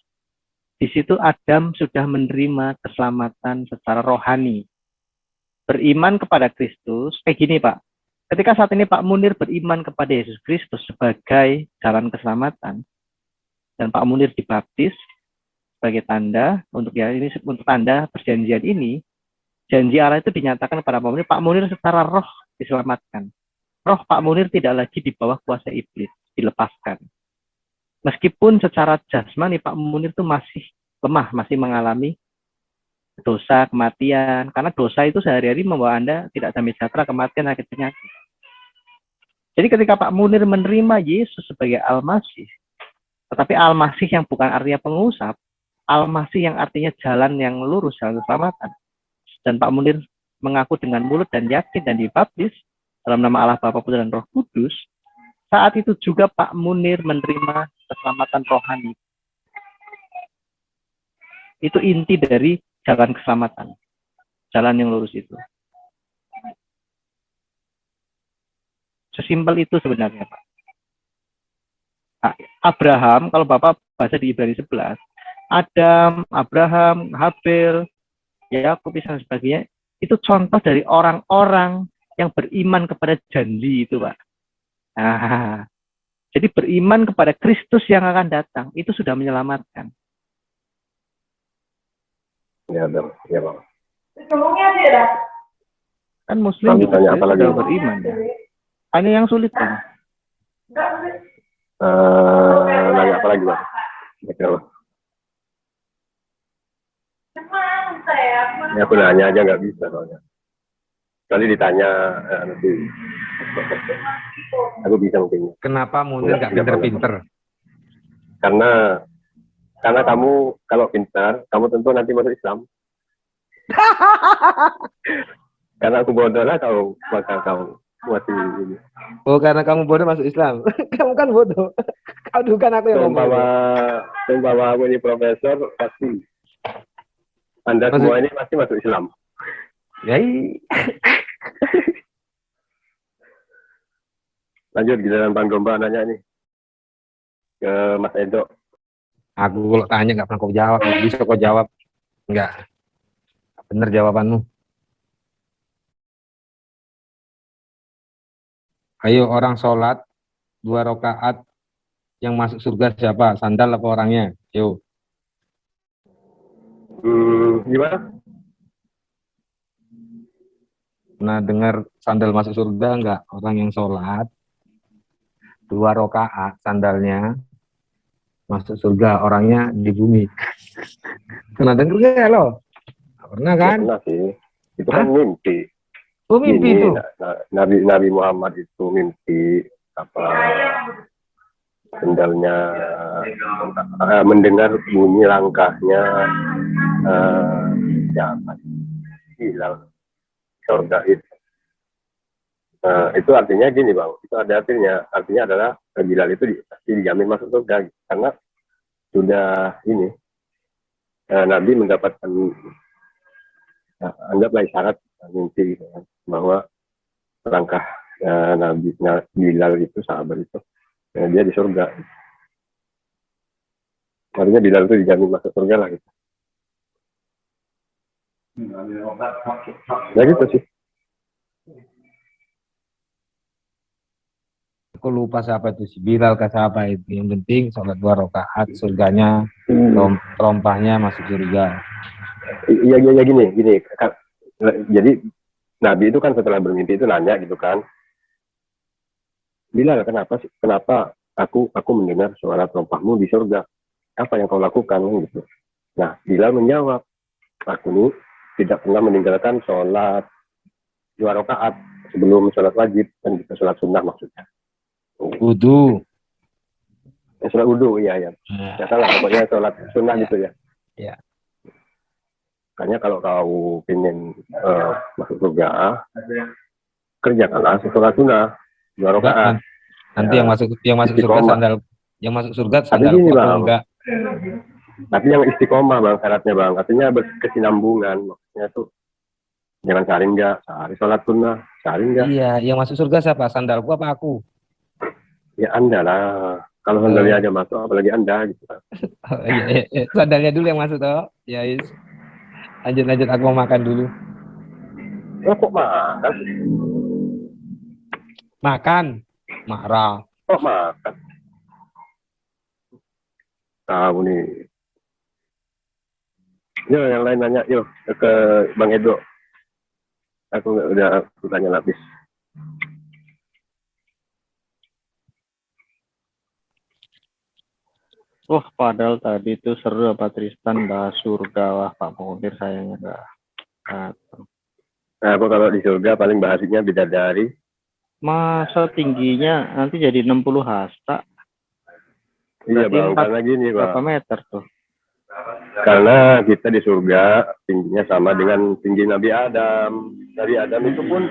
C: di situ Adam sudah menerima keselamatan secara rohani. Beriman kepada Kristus, kayak gini Pak, ketika saat ini Pak Munir beriman kepada Yesus Kristus sebagai jalan keselamatan, dan Pak Munir dibaptis sebagai tanda untuk tanda perjanjian ini, janji Allah itu dinyatakan kepada Pak Munir. Pak Munir secara roh diselamatkan. Roh Pak Munir tidak lagi di bawah kuasa iblis, dilepaskan. Meskipun secara jasmani Pak Munir itu masih lemah, masih mengalami dosa, kematian. Karena dosa itu sehari-hari membawa Anda tidak damai sejahtera, kematian, sakit penyakit. Jadi ketika Pak Munir menerima Yesus sebagai Al-Masih, tetapi Al-Masih yang bukan artinya pengusap, Al-Masih yang artinya jalan yang lurus, jalan keselamatan. Dan Pak Munir mengaku dengan mulut dan yakin dan dibaptis dalam nama Allah Bapa, Putra dan Roh Kudus, saat itu juga Pak Munir menerima keselamatan rohani. Itu inti dari jalan keselamatan. Jalan yang lurus itu. Sesimpel itu sebenarnya, Pak. Abraham, kalau Bapak baca di Ibrani 11, Adam, Abraham, Habil, Yakub dan sebagainya, itu contoh dari orang-orang yang beriman kepada janji itu, Pak. Nah, jadi beriman kepada Kristus yang akan datang, itu sudah menyelamatkan.
B: Ya, Bang. Ya, Bang.
C: Kan Muslim juga
B: tanya apa lagi?
C: Beriman. Ya. Ini yang sulit, kan?
B: Nanya apa lagi, Bang? Ya, aku nanya aja nggak bisa soalnya. Kali ditanya nanti aku bisa mungkin.
D: Kenapa Munir nggak pinter-pinter?
B: Karena kamu kalau pintar, kamu tentu nanti masuk Islam. Karena aku bodoh lah, kamu masih ini.
D: Oh, karena kamu bodoh masuk Islam. Kamu kan bodoh. Aduh, kan aku yang ngomong.
B: Umpama aku ini profesor, pasti Anda semua ini pasti masuk Islam.
D: Yai.
B: Lanjut giliran Bang Domba nanya nih ke Mas Edo.
D: Aku kalau tanya nggak pernah kau jawab, nggak bisa kau jawab. Nggak bener jawabanmu. Ayo, orang sholat 2 rakaat yang masuk surga siapa? Sandal apa orangnya? Yo.
B: Gimana?
D: Pernah dengar sandal masuk surga enggak? Orang yang sholat 2 rakaat sandalnya masuk surga, orangnya di bumi. Pernah dengar nggak lo? Nggak pernah
B: Nggak
D: kan?
B: pernah sih. Itu
D: Hah?
B: kan mimpi.
D: Oh, mimpi
B: Gini,
D: itu.
B: Nabi Muhammad itu mimpi apa sendalnya mendengar bunyi langkahnya siapa? Hilal surga itu. Itu artinya gini bang, itu ada artinya adalah Bilal itu pasti dijamin masuk surga karena sudah ini Nabi mendapatkan anggaplah isyarat mimpi gitu, kan, bahwa langkah Nabi Bilal itu sahabat itu dia di surga. Artinya Bilal itu dijamin masuk surga lah gitu. Ya gitu sih.
D: Aku lupa siapa itu, si Bilal ke siapa itu. Yang penting sholat 2 rakaat, surganya, terompahnya masuk surga.
B: Iya gini. Jadi Nabi itu kan setelah bermimpi itu nanya gitu kan, Bilal kenapa aku mendengar suara terompahmu di surga? Apa yang kau lakukan gitu? Nah Bilal menjawab, aku ini tidak pernah meninggalkan sholat 2 rakaat sebelum sholat wajib dan juga sholat sunnah maksudnya.
D: Wudu.
B: Sholat wudhu, iya. Ya salah, pokoknya sholat sunnah gitu ya.
D: Ya.
B: Makanya kalau kau ingin masuk surga, kerjakanlah sholat sunnah 2 rakaat.
D: Nanti
B: Ya,
D: yang masuk surga sandal, yang masuk surga
B: tapi
D: sandal
B: gini
D: atau
B: bang,
D: enggak?
B: tapi yang istiqomah bang syaratnya bang, artinya berkesinambungan, maksudnya tuh jangan sehari enggak, sehari sholat sunnah, sehari enggak.
D: Iya, yang masuk surga siapa? Sandalku apa aku?
B: Ya anda lah, kalau sandalnya aja masuk, apalagi anda gitu kan.
D: Oh, iya. Sandalnya dulu yang masuk toh. Ya, yes. Lanjut, aku mau makan dulu.
B: Kok makan?
D: Makan, marah.
B: Kok makan? Tahu nih. Yo, yang lain nanya, yo ke Bang Edo. Aku udah tanya lapis.
C: Wah, padahal tadi itu seru Pak Tristan bahas surga. Wah, Pak Munir sayangnya enggak datang.
B: Nah, aku kalau di surga paling bahasnya bidadari.
C: Masa tingginya nanti jadi 60 hasta.
B: Iya
C: Berarti
B: bang, karena gini bang.
C: Berapa meter tuh?
B: Karena kita di surga tingginya sama dengan tinggi Nabi Adam. Nabi Adam itu pun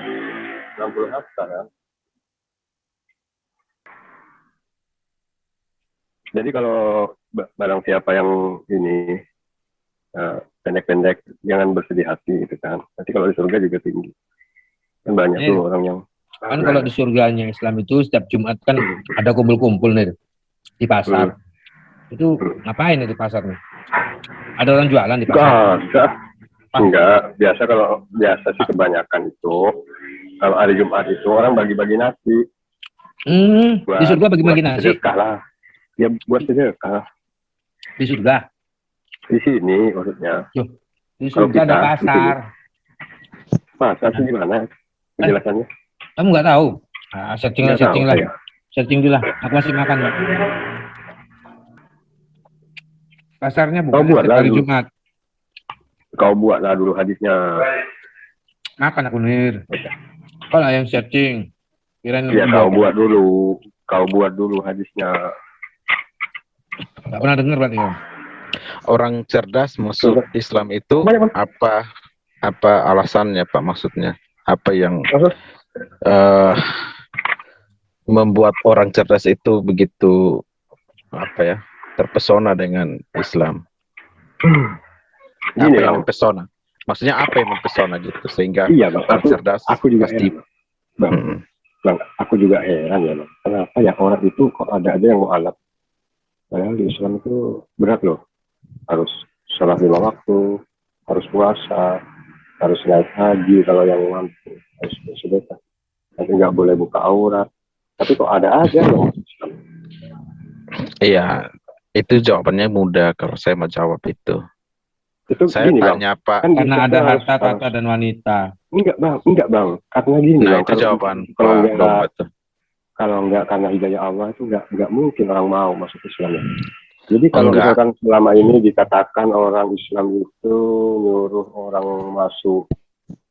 B: 60 hasta kan. Jadi kalau barang siapa yang ini pendek-pendek, jangan bersedih hati gitu kan. Nanti kalau di surga juga tinggi. Kan banyak tuh orang yang
D: kan kalau di surganya Islam itu setiap Jumat kan ada kumpul-kumpul nih di pasar. Itu ngapain di pasar nih? Ada orang jualan di pasar?
B: Enggak. Biasa sih kebanyakan itu. Kalau hari Jumat itu orang bagi-bagi nasi.
D: Di surga bagi-bagi nasi?
B: Sedekah lah. Ya buat sedekah.
D: Di surga?
B: Di sini maksudnya.
D: Di surga ada pasar.
B: Pasar sih gimana penjelasannya?
D: Kamu nggak tahu? Setting lah. Setting dulu lah. Aku masih makan. Pasarnya bukan setiap hari Jumat.
B: Kau buatlah dulu hadisnya.
D: Makan aku Nir. Kalau yang setting. Kirain
B: ya kau buat dulu hadisnya.
D: Nggak pernah dengar berarti ya?
E: Orang cerdas masuk Islam itu apa alasannya Pak, maksudnya? Apa yang membuat orang cerdas itu begitu terpesona dengan Islam?
B: Gini,
E: yang mempesona? Maksudnya apa yang mempesona gitu sehingga
B: orang
E: cerdas
B: aku juga
E: pasti
B: Bang, aku juga heran ya Bang. Kenapa ya orang itu kok ada yang mu'alaf? Padahal di Islam itu berat loh. Harus sholat 5 waktu, harus puasa, harus naik haji kalau yang mampu, harus bersedekah. Tapi nggak boleh buka aurat. Tapi kok ada aja loh.
E: Iya, itu jawabannya mudah kalau saya mau jawab itu.
B: Itu
E: Saya
B: gini bang,
E: tanya Pak.
B: kan
C: Karena
B: kita
C: ada
B: harus,
C: harta, tata, dan wanita.
B: enggak bang, karena gini
E: Nah,
B: bang,
E: itu jawaban
B: kalau
E: Pak
B: enggak
E: Domba tuh.
B: kalau enggak karena hidayah Allah itu enggak mungkin orang mau masuk Islam ya. Jadi kalau
E: Enggak.
B: misalkan selama ini dikatakan orang Islam itu nyuruh orang masuk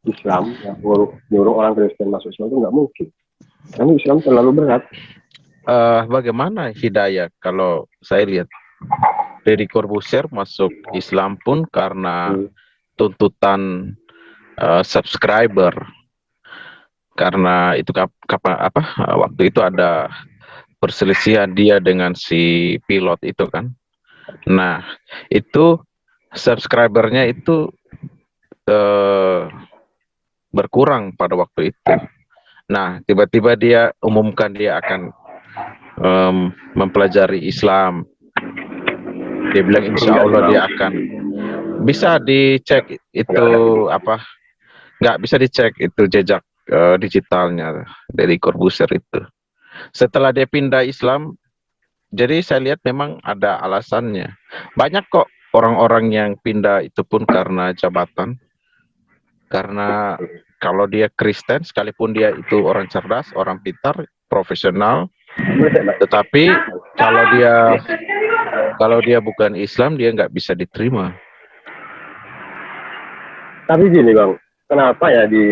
B: Islam, ya, nyuruh orang Kristen masuk Islam itu enggak mungkin. Karena Islam terlalu berat.
E: Bagaimana hidayah kalau saya lihat Deddy Corbuzier masuk Islam pun karena tuntutan subscriber, karena itu waktu itu ada perselisihan dia dengan si pilot itu kan. Nah, itu subscribernya itu berkurang pada waktu itu. Nah, tiba-tiba dia umumkan dia akan mempelajari Islam. Dia bilang insya Allah dia akan, bisa dicek itu nggak bisa dicek itu jejak digitalnya dari Corbuzier itu. Setelah dia pindah Islam, jadi saya lihat memang ada alasannya. Banyak kok orang-orang yang pindah itu pun karena jabatan. Karena kalau dia Kristen, sekalipun dia itu orang cerdas, orang pintar, profesional, tetapi kalau dia bukan Islam, dia nggak bisa diterima.
B: Tapi gini bang, kenapa ya di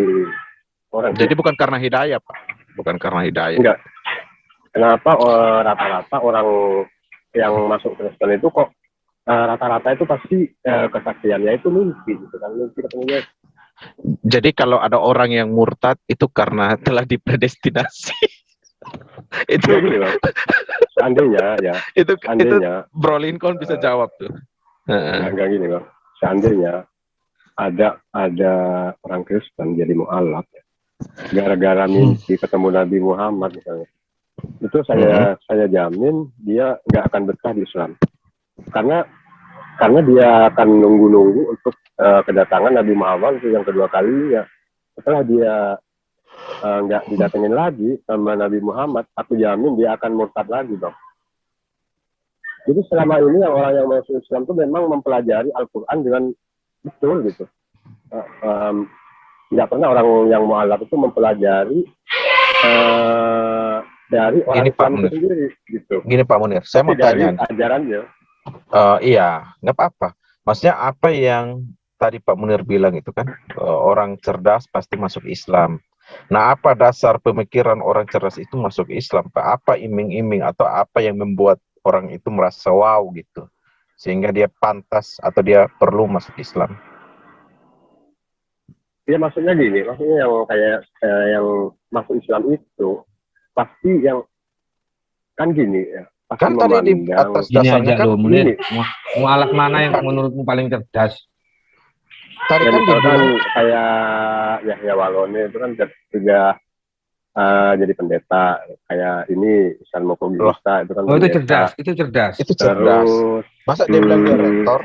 B: orang
E: Jadi bukan karena hidayah, Pak. Bukan karena hidayah.
B: enggak? Kenapa rata-rata orang yang masuk Kristen itu kok rata-rata itu pasti kesaksiannya itu mimpi gitu kan, mimpi ketemunya.
E: Jadi kalau ada orang yang murtad itu karena telah dipredestinasi. Itu
B: Ya gini bang, seandainya ya,
E: itu
B: seandainya
E: Bro Lincoln bisa jawab tuh.
B: enggak gini bang, seandainya ada orang Kristen jadi mualaf ya, gara-gara mimpi ketemu Nabi Muhammad misalnya, itu saya jamin dia nggak akan betah di Islam, karena dia akan nunggu untuk kedatangan Nabi Muhammad itu yang kedua kalinya. Setelah dia nggak didatengin lagi sama Nabi Muhammad, aku jamin dia akan murtad lagi dong. Jadi selama ini yang orang yang masuk Islam itu memang mempelajari Al-Quran dengan betul gitu. Nggak pernah orang yang mualaf itu mempelajari dari orang Islam itu sendiri gitu.
E: Gini Pak Munir, saya mau tanya.
B: Ajarannya.
E: Iya, nggak apa-apa. Maksudnya apa yang tadi Pak Munir bilang itu kan, orang cerdas pasti masuk Islam. Nah, apa dasar pemikiran orang cerdas itu masuk Islam, Pak? Apa iming-iming atau apa yang membuat orang itu merasa wow gitu, sehingga dia pantas atau dia perlu masuk Islam?
B: Ya maksudnya gini, maksudnya yang kayak yang masuk Islam itu pasti yang kan gini ya.
E: Kan tadi di atas dasarnya kan
C: Munir, mualaf mana yang menurutmu paling cerdas?
E: Tadi kan
B: misalkan kayak Yahya Walone itu kan sudah jadi pendeta, kayak ini Ihsan Mokogista itu kan
C: itu cerdas, itu cerdas.
B: Terus,
E: masa dia bilang dia rektor?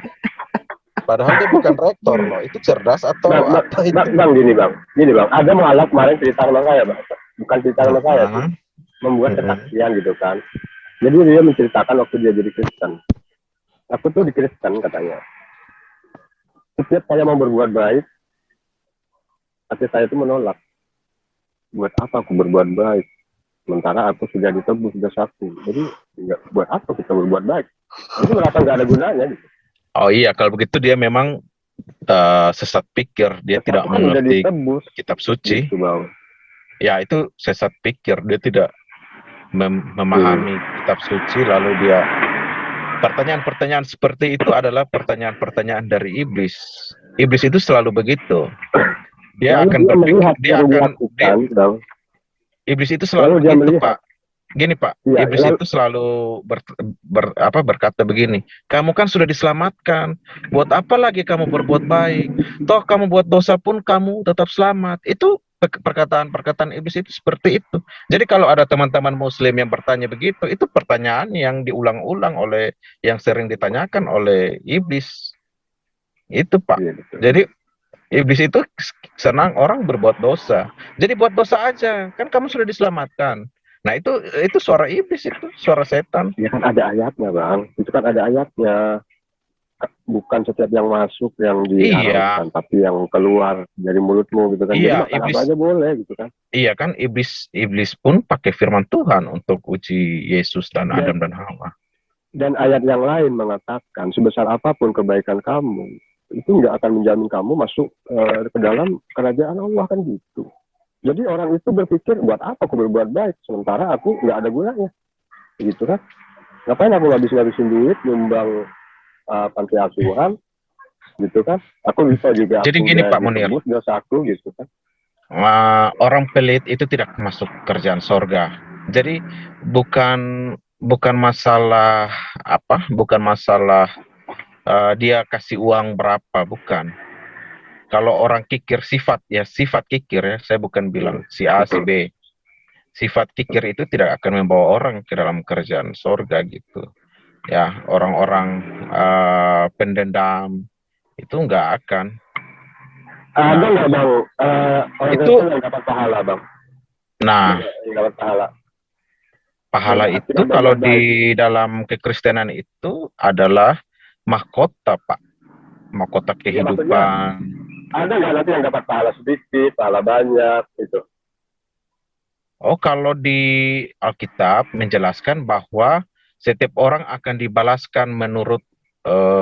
E: Padahal dia bukan rektor loh. Itu cerdas atau apa itu?
B: Bang, gini bang, ada mualaf kemarin cerita sama saya bang, bukan cerita sama saya sih, membuat kesaksian gitu kan. Jadi dia menceritakan waktu dia jadi Kristen. Aku tuh di Kristen katanya. Setiap saya mau berbuat baik, hati saya itu menolak. Buat apa aku berbuat baik? Sementara aku sudah ditebus, sudah sakti. Jadi buat apa kita berbuat baik? Itu merasa nggak ada gunanya. Gitu.
E: Oh iya, kalau begitu dia memang sesat pikir. Dia tidak mengerti kitab suci.
B: Gitu, bang.
E: Ya itu sesat pikir. Dia tidak memahami kitab suci, lalu dia pertanyaan-pertanyaan seperti itu adalah pertanyaan-pertanyaan dari iblis. Iblis itu selalu begitu. Dia akan berpikir, iblis itu selalu begitu, Pak. Gini, Pak. Ya, iblis itu selalu berkata begini, kamu kan sudah diselamatkan. Buat apa lagi kamu berbuat baik? Toh kamu buat dosa pun kamu tetap selamat. Itu perkataan-perkataan iblis itu seperti itu. Jadi kalau ada teman-teman muslim yang bertanya begitu, itu pertanyaan yang diulang-ulang oleh, yang sering ditanyakan oleh iblis. Itu, Pak. Jadi iblis itu senang orang berbuat dosa. Jadi buat dosa aja, kan kamu sudah diselamatkan. Nah itu suara iblis, itu suara setan.
B: Ya kan ada ayatnya bang, itu kan ada ayatnya. bukan setiap yang masuk yang
E: Iya,
B: diharamkan, tapi yang keluar dari mulutmu gitu kan. Jadi
E: iya,
B: makan apa aja boleh gitu kan.
E: iya kan iblis pun pakai firman Tuhan untuk uji Yesus dan
B: Dan,
E: Adam dan Hawa.
B: dan ayat yang lain mengatakan sebesar apapun kebaikan kamu itu nggak akan menjamin kamu masuk ke dalam kerajaan Allah kan gitu. Jadi orang itu berpikir buat apa aku berbuat baik sementara aku nggak ada gunanya, gitu kan? Ngapain aku ngabisin duit nyumbang panti asuhan, gitu kan? Aku bisa juga
E: Jadi
B: aku
E: gini
B: udah
E: Pak Munir,
B: ditebus dosa aku, gitu kan?
E: orang pelit itu tidak masuk kerjaan sorga. Jadi bukan bukan masalah bukan masalah dia kasih uang berapa, bukan. Kalau orang kikir sifat kikir ya, saya bukan bilang si A, si B. Sifat kikir itu tidak akan membawa orang ke dalam kerjaan sorga gitu. Ya, orang-orang pendendam itu nggak akan.
B: Ada nggak bang orang
E: itu
B: yang dapat pahala bang?
E: Nah,
B: Yang dapat pahala.
E: pahala itu kalau di dalam kekristenan itu adalah mahkota, Pak. Mahkota kehidupan.
B: Ada nggak nanti yang dapat pahala sedikit, pahala banyak, gitu?
E: Oh, kalau di Alkitab menjelaskan bahwa setiap orang akan dibalaskan menurut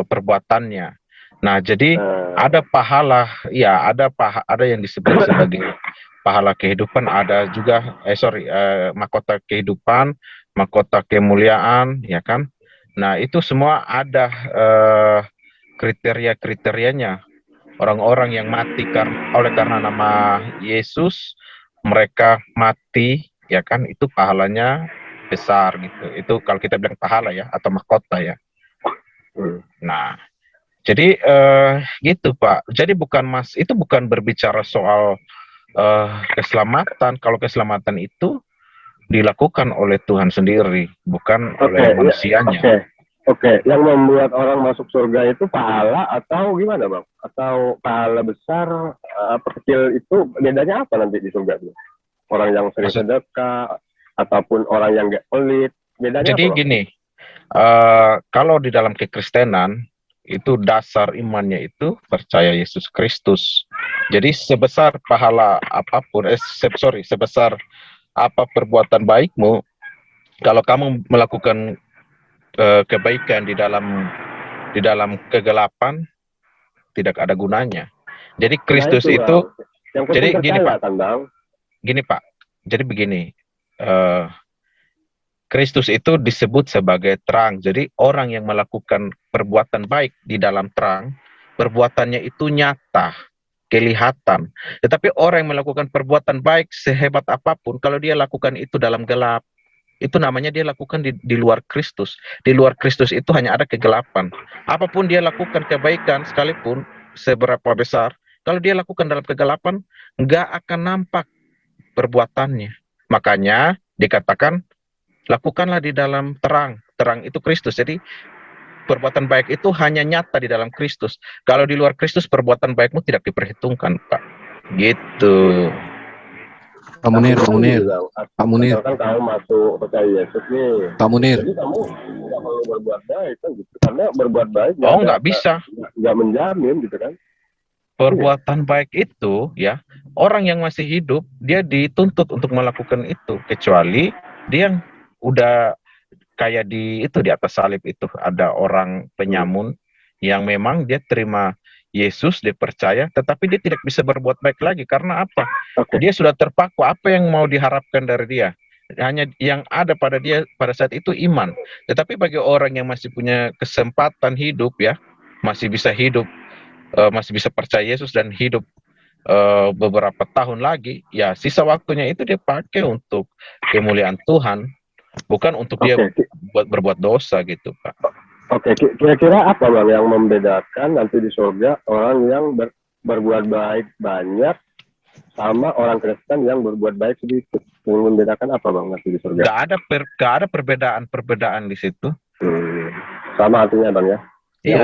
E: perbuatannya. Nah, jadi ada pahala, ya ada yang disebut sebagai pahala kehidupan, ada juga mahkota kehidupan, mahkota kemuliaan, ya kan? Nah, itu semua ada kriteria-kriterianya. Orang-orang yang mati oleh karena nama Yesus, mereka mati, ya kan? Itu pahalanya besar gitu. Itu kalau kita bilang pahala ya, atau mahkota ya. Nah, jadi gitu Pak. Jadi itu bukan berbicara soal keselamatan. Kalau keselamatan itu dilakukan oleh Tuhan sendiri, bukan oleh manusianya.
B: Oke. Yang membuat orang masuk surga itu pahala atau gimana bang? Atau pahala besar, kecil itu bedanya apa nanti di surga itu? Orang yang sering sedekah ataupun orang yang gak pelit, bedanya
E: jadi
B: apa,
E: gini, kalau di dalam kekristenan itu dasar imannya itu percaya Yesus Kristus. Jadi sebesar pahala apapun, sebesar apa perbuatan baikmu, kalau kamu melakukan kebaikan di dalam kegelapan, tidak ada gunanya. Jadi Kristus itu jadi gini Pak. Gini Pak. Jadi begini. Kristus itu disebut sebagai terang. Jadi orang yang melakukan perbuatan baik di dalam terang, perbuatannya itu nyata, kelihatan. Tetapi orang yang melakukan perbuatan baik sehebat apapun, kalau dia lakukan itu dalam gelap, itu namanya dia lakukan di luar Kristus. Di luar Kristus itu hanya ada kegelapan. Apapun dia lakukan kebaikan sekalipun seberapa besar, kalau dia lakukan dalam kegelapan, nggak akan nampak perbuatannya. Makanya dikatakan lakukanlah di dalam terang. Terang itu Kristus. Jadi perbuatan baik itu hanya nyata di dalam Kristus. Kalau di luar Kristus perbuatan baikmu tidak diperhitungkan, Pak. Gitu.
A: Pak Munir.
B: Kan kamu masuk percaya Yesus nih.
A: Pak Munir.
B: Jadi kamu nggak perlu berbuat baik kan gitu. Karena berbuat baik
E: nggak bisa.
B: Nggak menjamin gitu kan.
E: Perbuatan baik itu ya, orang yang masih hidup dia dituntut untuk melakukan itu, kecuali dia yang udah kayak di atas salib itu ada orang penyamun yang memang dia terima Yesus, dia percaya, tetapi dia tidak bisa berbuat baik lagi. Karena apa? Dia sudah terpaku. Apa yang mau diharapkan dari dia? Hanya yang ada pada dia pada saat itu iman. Tetapi bagi orang yang masih punya kesempatan hidup ya, masih bisa hidup, masih bisa percaya Yesus dan hidup beberapa tahun lagi, ya sisa waktunya itu dia pakai untuk kemuliaan Tuhan, bukan untuk dia berbuat dosa gitu, Pak.
B: Oke, kira-kira apa bang yang membedakan nanti di surga orang yang berbuat baik banyak sama orang Kristen yang berbuat baik sedikit? Yang membedakan apa bang nanti di surga?
E: Gak ada perbedaan di situ.
B: Sama artinya bang ya?
A: Iya,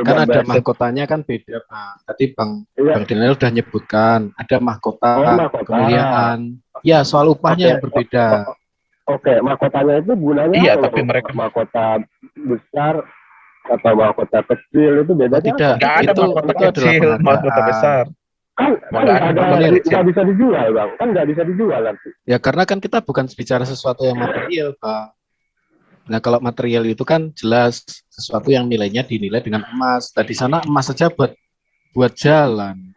A: kan ada mahkotanya kan beda Pak. Tadi Bang Daniel sudah nyebutkan ada mahkota kemuliaan. Ya, soal upahnya yang berbeda.
B: Oke, mahkotanya itu gunanya
E: iya,
B: apa?
E: Tapi mereka
B: mahkota besar atau mahkota kecil itu bedanya
A: tidak,
E: Nggak ada
A: itu
E: mahkota
A: adalah
E: kecil, mahkota
A: penghargaan.
E: besar.
B: kan
E: Nggak ada
B: ada,
E: mahkota kecil.
B: nggak bisa dijual bang, kan nggak bisa dijual nanti.
A: Ya karena kan kita bukan bicara sesuatu yang material, Pak. Nah kalau material itu kan jelas sesuatu yang nilainya dinilai dengan emas. Nah di sana emas saja buat jalan.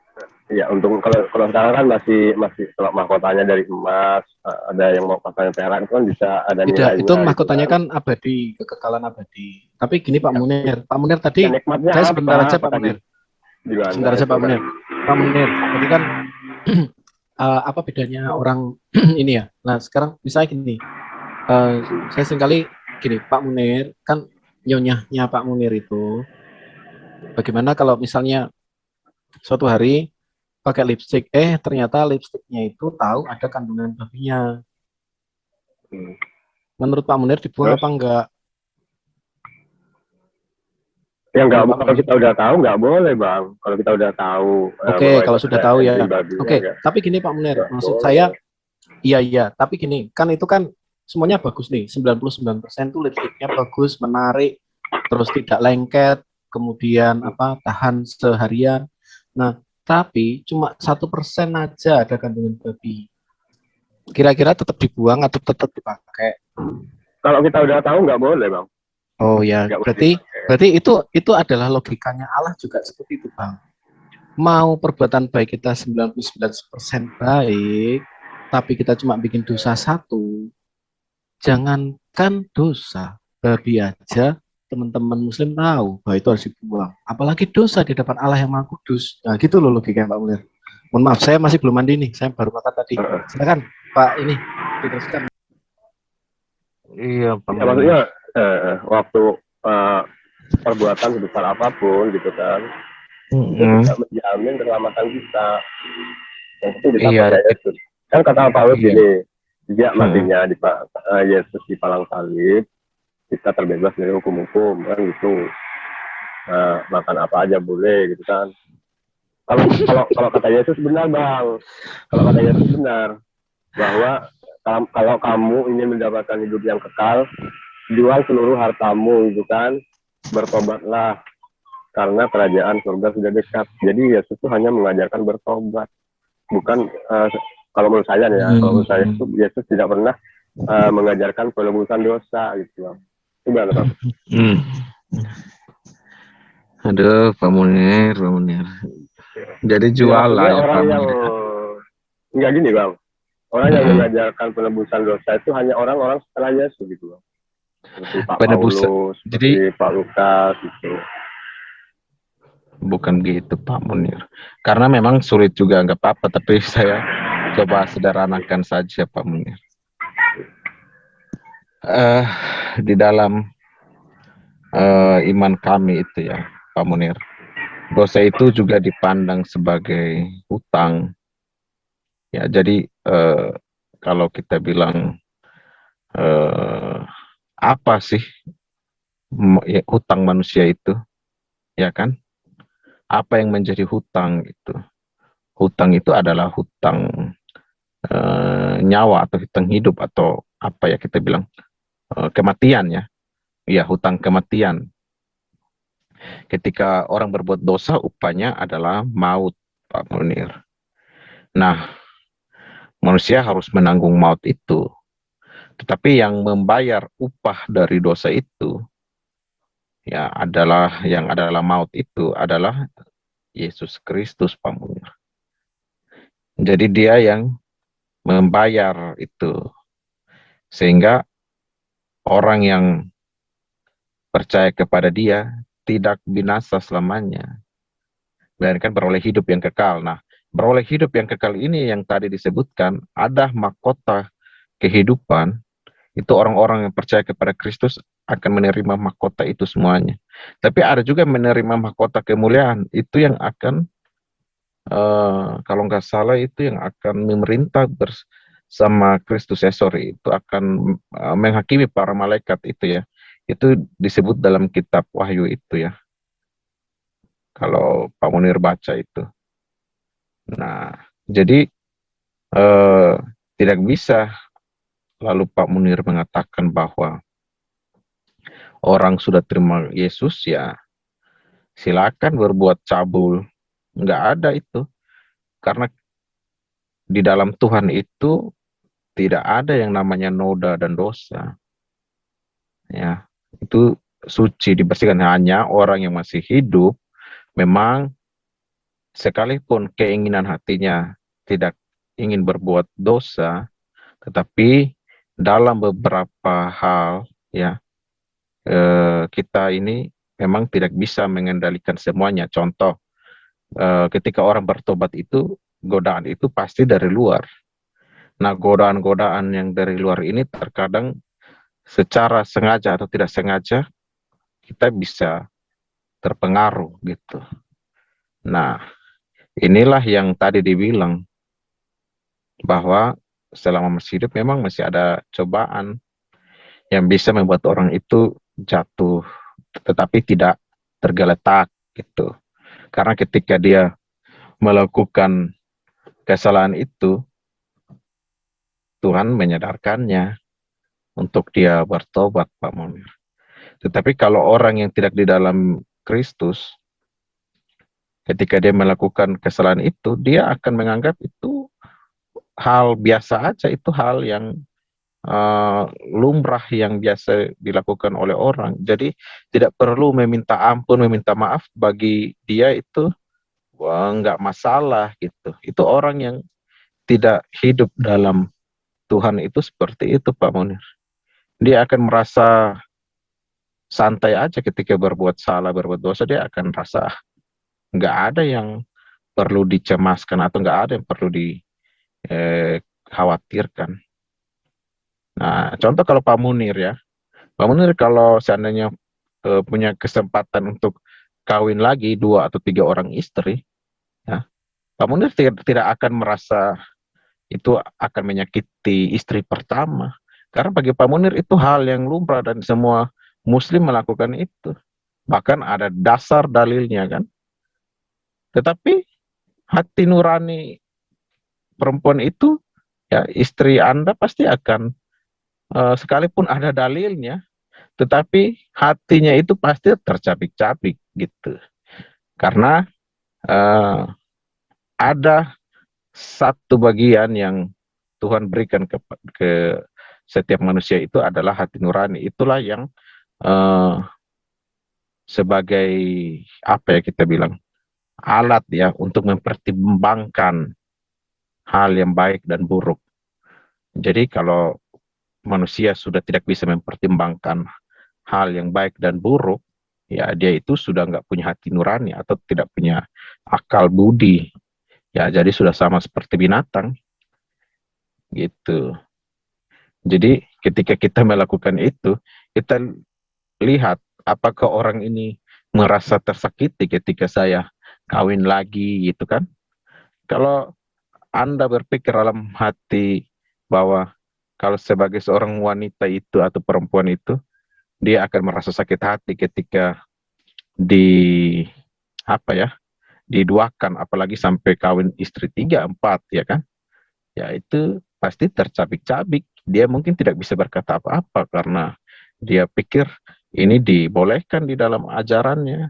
B: Iya, untuk kalau sekarang kan masih kalau mahkotanya dari emas, ada yang mahkotanya perak itu kan bisa ada
A: Tidak,
B: nilainya.
A: itu
B: gitu
A: mahkotanya
B: kan.
A: kan abadi, kekekalan abadi. Tapi gini Pak
B: Ya.
A: Munir, Pak Munir tadi,
B: Nikmatnya
A: saya sebentar
B: apa?
A: aja Pak
B: Apakah
A: Munir.
B: gimana
A: Sebentar aja
B: itu
A: Pak
B: kan?
A: Munir. Pak Munir, tadi kan apa bedanya orang ini ya? Nah sekarang misalnya gini, saya seringkali gini, Pak Munir kan nyonyahnya Pak Munir itu, bagaimana kalau misalnya suatu hari pakai lipstick, ternyata lipstiknya itu tahu ada kandungan babinya.
B: Hmm.
A: Menurut Pak Munir dibuang
B: Terus?
A: apa enggak?
B: Ya nggak,
A: Menurut Pak
B: kalau
A: Munir?
B: kita udah tahu nggak boleh bang. Kalau kita udah tahu.
A: Oke,
B: bahwa
A: kalau
B: itu
A: sudah
B: ada
A: tahu ya.
B: enzim babinya,
A: Oke,
B: nggak
A: tapi gini Pak Munir, maksud
B: boleh.
A: saya, iya, tapi gini, kan itu kan semuanya bagus nih, 99% tuh lipstiknya bagus, menarik, terus tidak lengket, kemudian tahan seharian. Nah, tapi cuma 1% aja ada kandungan babi. Kira-kira tetap dibuang atau tetap dipakai?
B: Kalau kita udah tahu nggak boleh bang.
A: Oh ya,
B: Nggak boleh
A: berarti
B: dipakai.
A: itu adalah logikanya Allah juga seperti itu, Bang. Mau perbuatan baik kita 99% baik, tapi kita cuma bikin dosa 1, jangankan dosa, babi aja teman-teman muslim tahu bahwa itu harus dibuang. Apalagi dosa di depan Allah yang Maha Kudus. Nah, gitu loh logikanya Pak Munir. Mohon maaf, saya masih belum mandi nih, saya baru makan tadi. Silakan Pak, ini diteruskan.
E: Iya, Pak.
B: Ya, maksudnya waktu perbuatan sebesar apapun gitu kan, itu tidak menjamin keselamatan kita. Yang penting kita percaya Yesus. Kan kata Paulus ini, sejak matinya Yesus di palang salib, kita terbebas dari hukum-hukum kan gitu. Makan apa aja boleh gitu kan. Kalau kata Yesus benar bang, kalau kata Yesus benar bahwa kalau kamu ingin mendapatkan hidup yang kekal, jual seluruh hartamu gitu kan, bertobatlah karena kerajaan surga sudah dekat. Jadi Yesus itu hanya mengajarkan bertobat, bukan kalau menurut saya nih ya, kalau menurut saya itu Yesus tidak pernah mengajarkan penebusan dosa gitu. Gimana Pak?
E: Aduh, Pak Munir. Jadi jual lah ya Pak Munir.
B: Enggak gini bang, orang yang mengajarkan penebusan dosa itu hanya orang-orang setelah Yesus gitu bang. Seperti Pak Paulus, seperti Pak Lukas gitu.
E: Bukan gitu Pak Munir. Karena memang sulit juga, nggak apa-apa, tapi saya coba sederhanakan saja Pak Munir. Di dalam iman kami itu ya Pak Munir, dosa itu juga dipandang sebagai hutang. Ya, jadi kalau kita bilang apa sih hutang manusia itu, ya kan? Apa yang menjadi hutang itu? Hutang itu adalah hutang nyawa atau hutang hidup, atau apa ya kita bilang kematian ya. Ya, hutang kematian. Ketika orang berbuat dosa, upahnya adalah maut, Pak Munir. Nah, manusia harus menanggung maut itu. Tetapi yang membayar upah dari dosa itu, ya yang adalah maut itu adalah Yesus Kristus, Pak Munir. Jadi dia yang membayar itu. Sehingga orang yang percaya kepada dia tidak binasa selamanya, melainkan beroleh hidup yang kekal. Nah, beroleh hidup yang kekal ini yang tadi disebutkan, ada mahkota kehidupan, itu orang-orang yang percaya kepada Kristus akan menerima mahkota itu semuanya. Tapi ada juga menerima mahkota kemuliaan, itu yang akan, kalau nggak salah itu yang akan memerintah bersama Kristus, itu akan menghakimi para malaikat itu ya. Itu disebut dalam kitab Wahyu itu ya. Kalau Pak Munir baca itu. Nah, jadi tidak bisa lalu Pak Munir mengatakan bahwa orang sudah terima Yesus, ya silakan berbuat cabul. Nggak ada itu. Karena di dalam Tuhan itu tidak ada yang namanya noda dan dosa. Ya, itu suci, dibersihkan. Hanya orang yang masih hidup, memang sekalipun keinginan hatinya tidak ingin berbuat dosa, tetapi dalam beberapa hal, ya, kita ini memang tidak bisa mengendalikan semuanya. Contoh, ketika orang bertobat itu, godaan itu pasti dari luar. Nah, godaan-godaan yang dari luar ini terkadang secara sengaja atau tidak sengaja kita bisa terpengaruh gitu. Nah, inilah yang tadi dibilang bahwa selama masih hidup memang masih ada cobaan yang bisa membuat orang itu jatuh, tetapi tidak tergeletak gitu. Karena ketika dia melakukan kesalahan itu, Tuhan menyadarkannya untuk dia bertobat, Pak Munir. Tetapi kalau orang yang tidak di dalam Kristus, ketika dia melakukan kesalahan itu, dia akan menganggap itu hal biasa aja, itu hal yang lumrah yang biasa dilakukan oleh orang. Jadi tidak perlu meminta ampun, meminta maaf, bagi dia itu wah, nggak masalah gitu. Itu orang yang tidak hidup dalam Tuhan itu seperti itu, Pak Munir. Dia akan merasa santai aja ketika berbuat salah, berbuat dosa. Dia akan rasa nggak ada yang perlu dicemaskan atau nggak ada yang perlu dikhawatirkan. Nah, contoh kalau Pak Munir ya, Pak Munir kalau seandainya punya kesempatan untuk kawin lagi 2 atau 3 orang istri, ya, Pak Munir tidak akan merasa itu akan menyakiti istri pertama. Karena bagi Pak Munir itu hal yang lumrah dan semua Muslim melakukan itu. Bahkan ada dasar dalilnya kan. Tetapi hati nurani perempuan itu, ya istri Anda pasti akan, sekalipun ada dalilnya, tetapi hatinya itu pasti tercabik-cabik gitu. Karena ada satu bagian yang Tuhan berikan ke setiap manusia, itu adalah hati nurani. Itulah yang sebagai apa ya kita bilang, alat ya untuk mempertimbangkan hal yang baik dan buruk. Jadi kalau manusia sudah tidak bisa mempertimbangkan hal yang baik dan buruk, ya dia itu sudah nggak punya hati nurani atau tidak punya akal budi. Ya jadi sudah sama seperti binatang gitu. Jadi ketika kita melakukan itu, kita lihat apakah orang ini merasa tersakiti ketika saya kawin lagi gitu kan. Kalau Anda berpikir dalam hati bahwa kalau sebagai seorang wanita itu atau perempuan itu, dia akan merasa sakit hati ketika diduakan, apalagi sampai kawin istri 3, 4 ya kan. Ya itu pasti tercabik-cabik. Dia mungkin tidak bisa berkata apa-apa karena dia pikir ini dibolehkan di dalam ajarannya.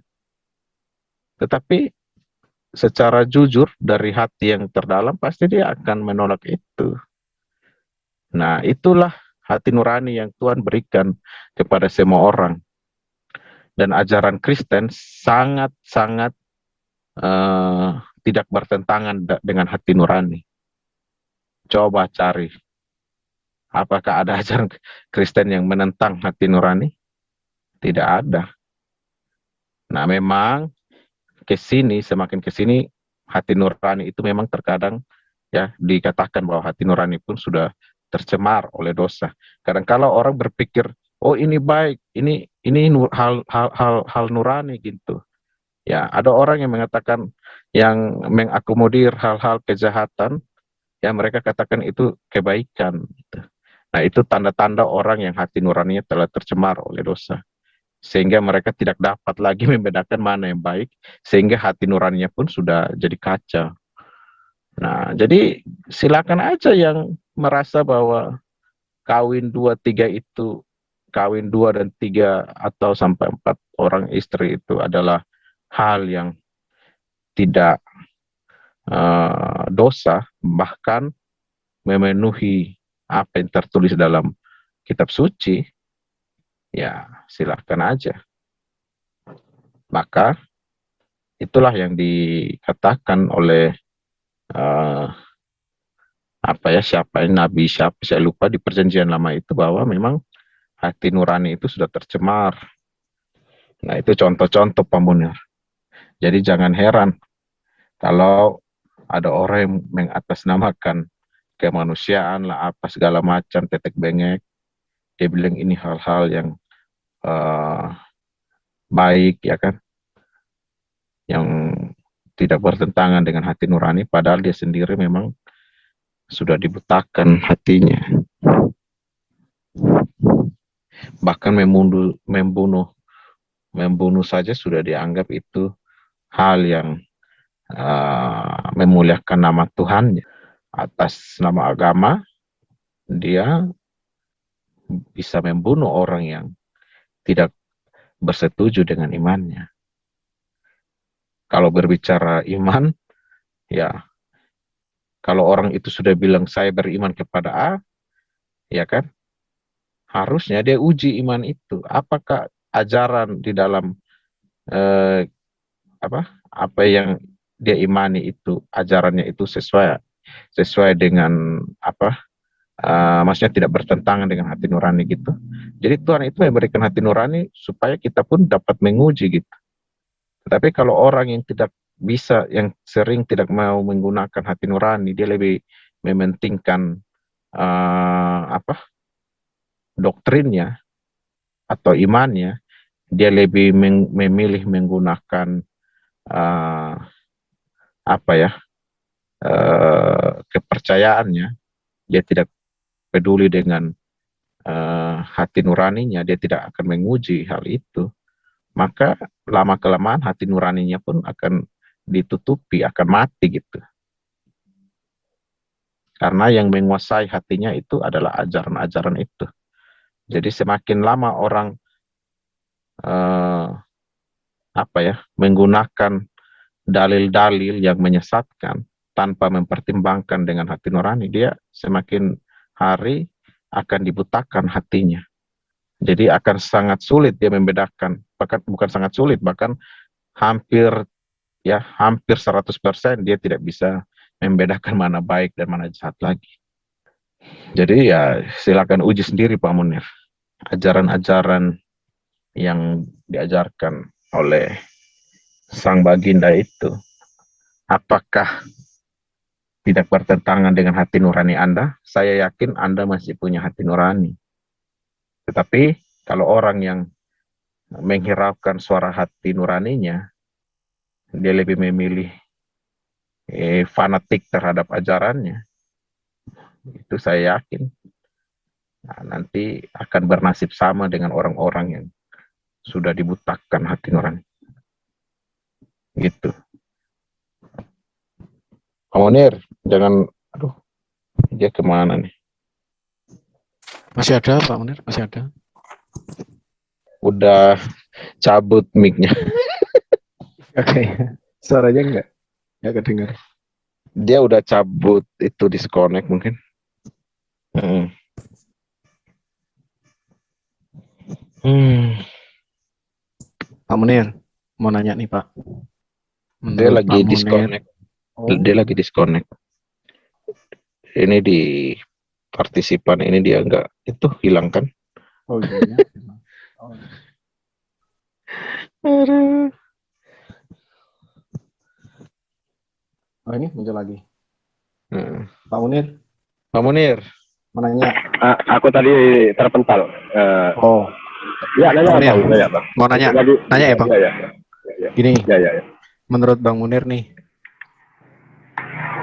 E: Tetapi secara jujur dari hati yang terdalam pasti dia akan menolak itu. Nah, itulah hati nurani yang Tuhan berikan kepada semua orang. Dan ajaran Kristen sangat-sangat tidak bertentangan dengan hati nurani. Coba cari, apakah ada ajaran Kristen yang menentang hati nurani? Tidak ada. Nah, memang semakin kesini hati nurani itu memang terkadang ya dikatakan bahwa hati nurani pun sudah tercemar oleh dosa. Kadang kala orang berpikir, oh ini baik, ini hal nurani gitu. Ya, ada orang yang mengatakan, yang mengakomodir hal-hal kejahatan, ya mereka katakan itu kebaikan. Gitu. Nah, itu tanda-tanda orang yang hati nuraninya telah tercemar oleh dosa. Sehingga mereka tidak dapat lagi membedakan mana yang baik, sehingga hati nuraninya pun sudah jadi kaca. Nah, jadi silakan aja yang merasa bahwa kawin 2, 3 itu kawin 2 dan 3 atau sampai 4 orang istri itu adalah hal yang tidak dosa, bahkan memenuhi apa yang tertulis dalam kitab suci, ya silahkan aja. Maka itulah yang dikatakan oleh siapa nabi siapa saya lupa di perjanjian lama itu, bahwa memang hati nurani itu sudah tercemar. Nah, itu contoh-contoh Pak Munir. Jadi jangan heran kalau ada orang yang mengatasnamakan kemanusiaan lah apa segala macam tetek bengek, dia bilang ini hal-hal yang baik, ya kan, yang tidak bertentangan dengan hati nurani, padahal dia sendiri memang sudah dibutakan hatinya. Bahkan membunuh saja sudah dianggap itu hal yang memuliakan nama Tuhan. Atas nama agama, dia bisa membunuh orang yang tidak bersetuju dengan imannya. Kalau berbicara iman, ya kalau orang itu sudah bilang saya beriman kepada A, ya kan, harusnya dia uji iman itu. Apakah ajaran di dalam apa yang dia imani itu, ajarannya itu sesuai dengan maksudnya tidak bertentangan dengan hati nurani gitu. Jadi Tuhan itu memberikan hati nurani supaya kita pun dapat menguji gitu. Tetapi kalau orang yang tidak bisa, yang sering tidak mau menggunakan hati nurani, dia lebih mementingkan doktrinnya atau imannya, dia lebih memilih menggunakan kepercayaannya, dia tidak peduli dengan hati nuraninya, dia tidak akan menguji hal itu, maka lama-kelamaan hati nuraninya pun akan ditutupi, akan mati gitu. Karena yang menguasai hatinya itu adalah ajaran-ajaran itu. Jadi semakin lama orang menggunakan dalil-dalil yang menyesatkan tanpa mempertimbangkan dengan hati nurani, dia semakin hari akan dibutakan hatinya. Jadi akan sangat sulit dia membedakan, bahkan bukan sangat sulit, bahkan hampir 100% dia tidak bisa membedakan mana baik dan mana jahat lagi. Jadi ya silakan uji sendiri Pak Munir. Ajaran-ajaran yang diajarkan oleh Sang Baginda itu, apakah tidak bertentangan dengan hati nurani Anda? Saya yakin Anda masih punya hati nurani. Tetapi kalau orang yang menghiraukan suara hati nuraninya, dia lebih memilih fanatik terhadap ajarannya, itu saya yakin nanti akan bernasib sama dengan orang-orang yang sudah dibutakan hati nurani. Gitu. Pak Munir, jangan, dia kemana nih?
A: Masih ada Pak Munir, masih ada.
E: Udah cabut mic-nya.
A: Oke, suaranya enggak kedengar.
E: Dia udah cabut, itu disconnect mungkin.
A: Pak Munir, mau nanya nih Pak.
E: Dia lagi disconnect. Dia lagi disconnect. Ini di partisipan ini dia enggak, itu hilang kan?
A: Oh iya. Oh ini muncul lagi. Pak Munir.
E: Pak Munir.
A: Mau nanya.
B: Aku tadi terpental. Ya, nanya Bang.
A: Mau nanya. Nanya ya Bang.
B: Ya.
A: Gini.
B: Ya.
A: Menurut Bang Munir nih,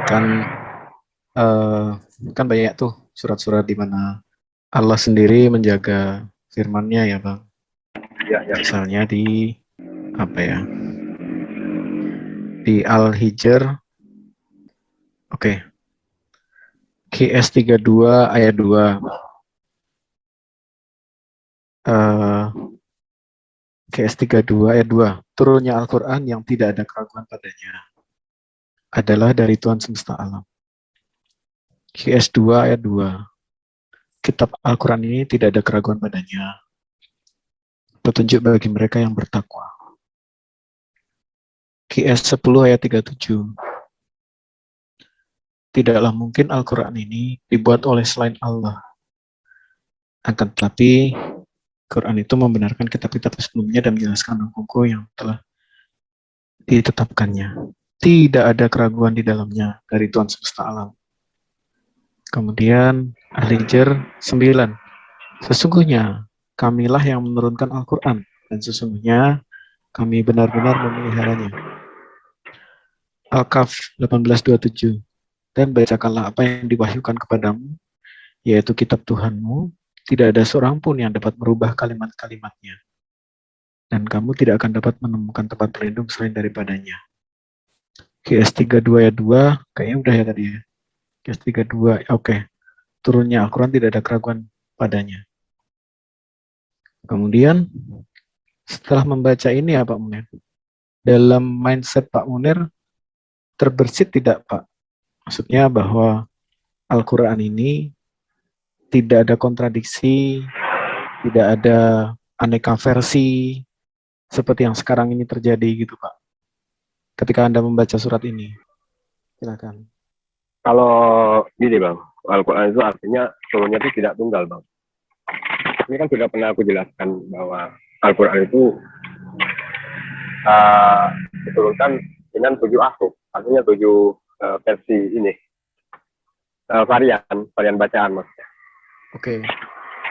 A: kan banyak tuh surat-surat di mana Allah sendiri menjaga firman-Nya ya Bang.
B: Ya.
A: Misalnya di di Al-Hijr. Oke. QS 32 ayat 2. eh, GS 32 ayat 2. Turunnya Al-Quran yang tidak ada keraguan padanya adalah dari Tuhan semesta alam. GS 2 ayat 2. Kitab Al-Quran ini tidak ada keraguan padanya. Petunjuk bagi mereka yang bertakwa. GS 10 ayat 37. Tidaklah mungkin Al-Quran ini dibuat oleh selain Allah. Akan tetapi, Quran itu membenarkan kitab-kitab sebelumnya dan menjelaskan hukum yang telah ditetapkannya. Tidak ada keraguan di dalamnya dari Tuhan semesta alam. Kemudian Al-Hijr 9. Sesungguhnya kamilah yang menurunkan Al-Quran dan sesungguhnya kami benar-benar memeliharanya. Al-Kahf 18:27. Dan bacakanlah apa yang diwahyukan kepadamu, yaitu kitab Tuhanmu. Tidak ada seorang pun yang dapat merubah kalimat-kalimatnya. Dan kamu tidak akan dapat menemukan tempat berlindung selain daripadanya. GS 32 ayat 2, kayaknya udah ya tadi ya. GS 32, oke. Turunnya Al-Quran tidak ada keraguan padanya. Kemudian, setelah membaca ini ya Pak Munir, dalam mindset Pak Munir, terbersit tidak Pak? Maksudnya bahwa Al-Quran ini tidak ada kontradiksi, tidak ada aneka versi, seperti yang sekarang ini terjadi gitu Pak. Ketika Anda membaca surat ini. Silakan.
B: Kalau gini Bang, Al-Quran itu artinya turunnya itu tidak tunggal Bang. Ini kan sudah pernah aku jelaskan bahwa Al-Quran itu diturunkan dengan 7 ahruf, artinya 7 versi ini, varian bacaan maksudnya.
A: Oke.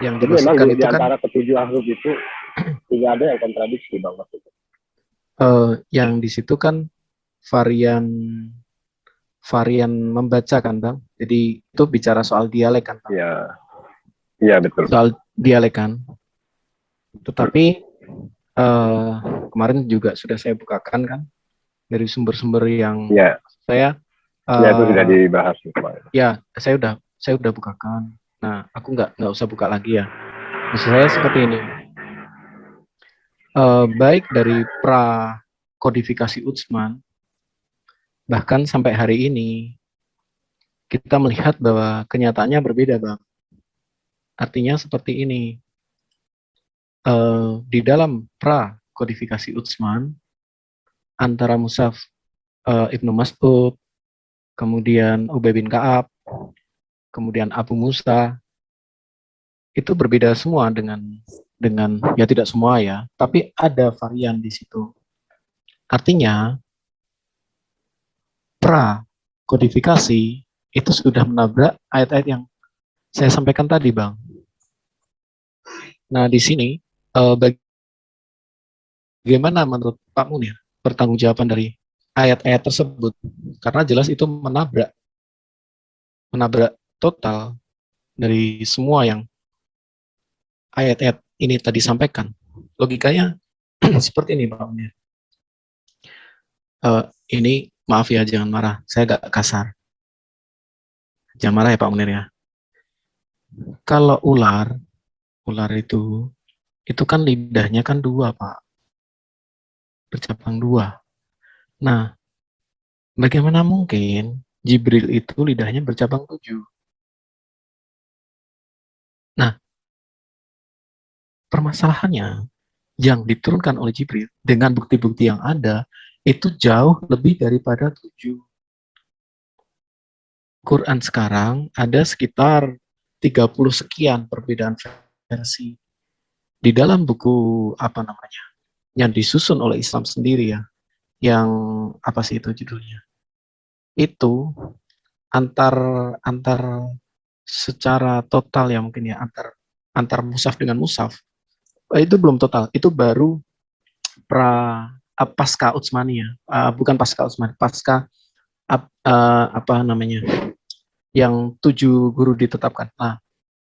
A: Yang
B: Jadi memang
A: dimaksudkan
B: di
A: itu kan
B: antara ketujuh ahruf itu tidak ada yang kontradiksi Bang maksudnya.
A: yang di situ kan varian membaca kan Bang. Jadi itu bicara soal dialek kan Bang.
B: Iya. Iya betul.
A: Soal dialek kan. Tetapi kemarin juga sudah saya bukakan kan dari sumber-sumber yang saya
B: itu sudah dibahas kemarin.
A: Ya, saya udah bukakan. Nah, aku nggak usah buka lagi ya. Maksud saya seperti ini. Baik dari pra kodifikasi Utsman, bahkan sampai hari ini kita melihat bahwa kenyataannya berbeda, Bang. Artinya seperti ini. Di dalam pra kodifikasi Utsman antara Mushaf Ibnu Mas'ud, kemudian Ubay bin Ka'ab, kemudian Abu Musa, itu berbeda semua dengan ya tidak semua ya, tapi ada varian di situ. Artinya pra kodifikasi itu sudah menabrak ayat-ayat yang saya sampaikan tadi, Bang. Nah, di sini bagaimana menurut Pak Munir pertanggungjawaban dari ayat-ayat tersebut? Karena jelas itu menabrak total dari semua yang ayat-ayat ini tadi sampaikan. Logikanya seperti ini, Pak Munir. Ini maaf ya, jangan marah. Saya agak kasar. Jangan marah ya Pak Munir ya. Kalau ular itu kan lidahnya kan 2 Pak. Bercabang 2. Nah, bagaimana mungkin Jibril itu lidahnya bercabang 7? Nah, permasalahannya yang diturunkan oleh Jibril dengan bukti-bukti yang ada itu jauh lebih daripada 7. Quran sekarang ada sekitar 30 sekian perbedaan versi. Di dalam buku apa namanya? Yang disusun oleh Islam sendiri ya. Yang apa sih itu judulnya? Itu antar secara total ya mungkin ya antar mushaf dengan mushaf itu belum total, itu baru pasca Utsmaniyah, bukan pasca Utsman, pasca apa namanya yang 7 guru ditetapkan. Nah,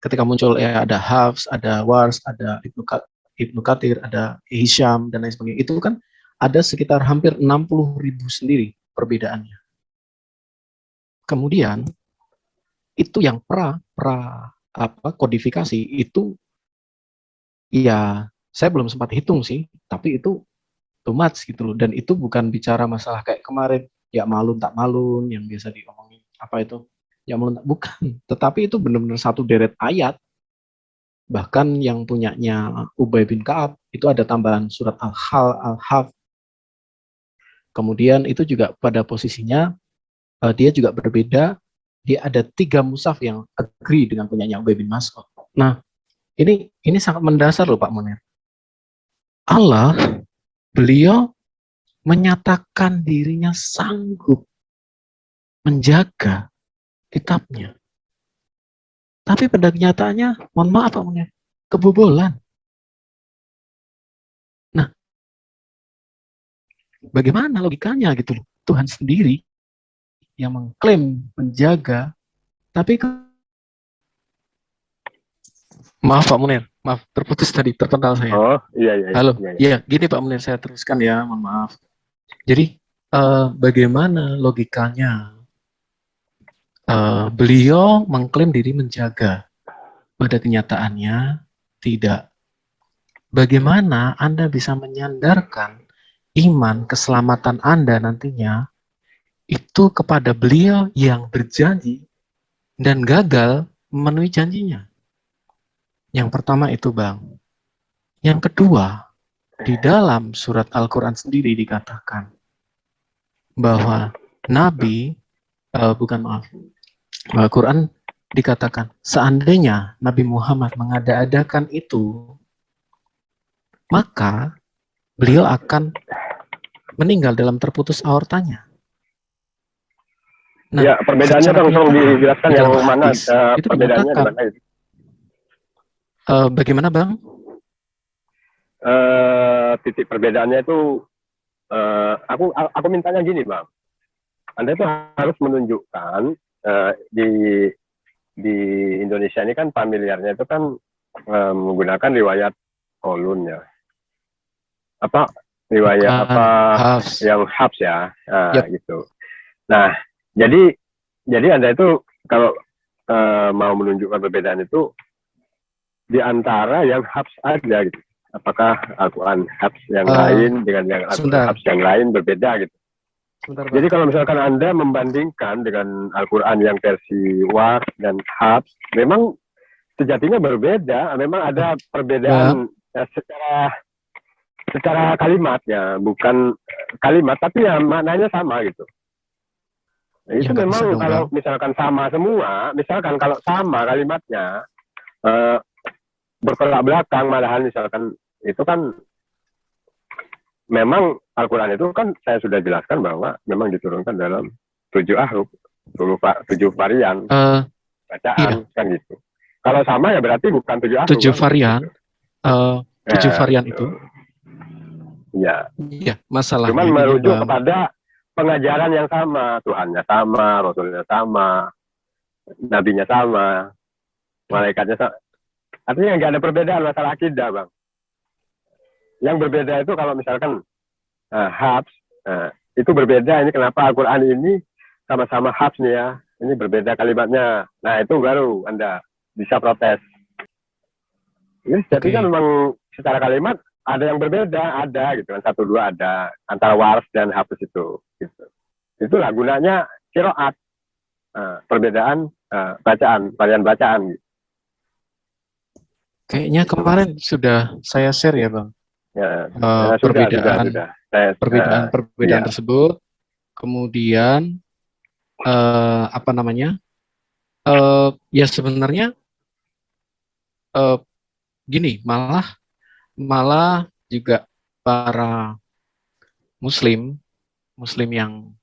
A: ketika muncul ya ada Hafs, ada Wars, ada Ibnu Katsir, ada Hisham dan lain sebagainya, itu kan ada sekitar hampir 60.000 sendiri perbedaannya. Kemudian itu yang kodifikasi itu Iya, saya belum sempat hitung sih, tapi itu too much gitu loh. Dan itu bukan bicara masalah kayak kemarin, ya malun tak malun yang biasa diomongin apa itu, ya malun tak bukan. Tetapi itu benar-benar satu deret ayat. Bahkan yang punyanya Ubay bin Ka'ab itu ada tambahan surat Al-Haf. Kemudian itu juga pada posisinya dia juga berbeda. Dia ada 3 mushaf yang agree dengan punyanya Ubay bin Mas'ud. Nah, ini sangat mendasar loh Pak Munir. Allah, beliau menyatakan dirinya sanggup menjaga kitabnya. Tapi pada kenyataannya, mohon maaf Pak Munir, kebobolan. Nah, bagaimana logikanya gitu loh? Tuhan sendiri yang mengklaim menjaga, tapi maaf Pak Munir, maaf terputus tadi, terpental saya.
B: Oh, iya.
A: Halo,
B: Iya.
A: ya gini Pak Munir, saya teruskan ya, mohon maaf. Jadi bagaimana logikanya beliau mengklaim diri menjaga, pada kenyataannya tidak. Bagaimana Anda bisa menyandarkan iman keselamatan Anda nantinya itu kepada beliau yang berjanji dan gagal memenuhi janjinya? Yang pertama itu Bang. Yang kedua, di dalam surat Al-Quran sendiri dikatakan bahwa Nabi, Al-Quran dikatakan seandainya Nabi Muhammad mengada-adakan itu, maka beliau akan meninggal dalam terputus aortanya.
B: Nah, ya, perbedaannya Bang, tolong dijelaskan yang mana
A: itu
B: perbedaannya di mana itu?
A: Bagaimana Bang?
B: Titik perbedaannya itu aku mintanya gini Bang. Anda itu harus menunjukkan di Indonesia ini kan familiarnya itu kan menggunakan riwayat Qulun ya. Apa riwayat Hafs. Yang Hafs ya, gitu. Nah, jadi Anda itu kalau mau menunjukkan perbedaan itu di antara yang Hafs aja gitu. Apakah Al-Quran Hafs yang lain dengan yang Al-Quran Hafs yang lain berbeda gitu. Jadi kalau misalkan Anda membandingkan dengan Al-Quran yang versi Warsh dan Hafs, memang sejatinya berbeda. Memang ada perbedaan secara kalimat ya, bukan kalimat tapi ya maknanya sama gitu. Nah, itu ya, memang kalau misalkan sama semua, misalkan kalau sama kalimatnya bertolak belakang malahan misalkan itu kan memang Al-Quran itu kan saya sudah jelaskan bahwa memang diturunkan dalam 7 ahruf, 7 varian bacaan kan gitu. Kalau sama ya berarti bukan 7 ahruf.
A: 7 varian, gitu. 7 varian itu.
B: Ya.
A: Iya, masalahnya.
B: Cuman merujuk kepada pengajaran yang sama, Tuhannya sama, Rasulnya sama, Nabinya sama, malaikatnya sama. Artinya nggak ada perbedaan masalah akidah, Bang. Yang berbeda itu kalau misalkan Hafs, itu berbeda. Ini kenapa Al-Quran ini sama-sama Hafs nih ya. Ini berbeda kalimatnya. Nah, itu baru Anda bisa protes. Ini jadi kan memang secara kalimat ada yang berbeda, ada gitu kan. 1, 2 ada. Antara Warsh dan Hafs itu. Gitu. Itulah gunanya qiraat. Perbedaan bacaan, varian bacaan. Gitu.
A: Kayaknya kemarin sudah saya share ya Bang.
B: Ya,
A: perbedaan tersebut. Kemudian ya sebenarnya gini, malah juga para muslim yang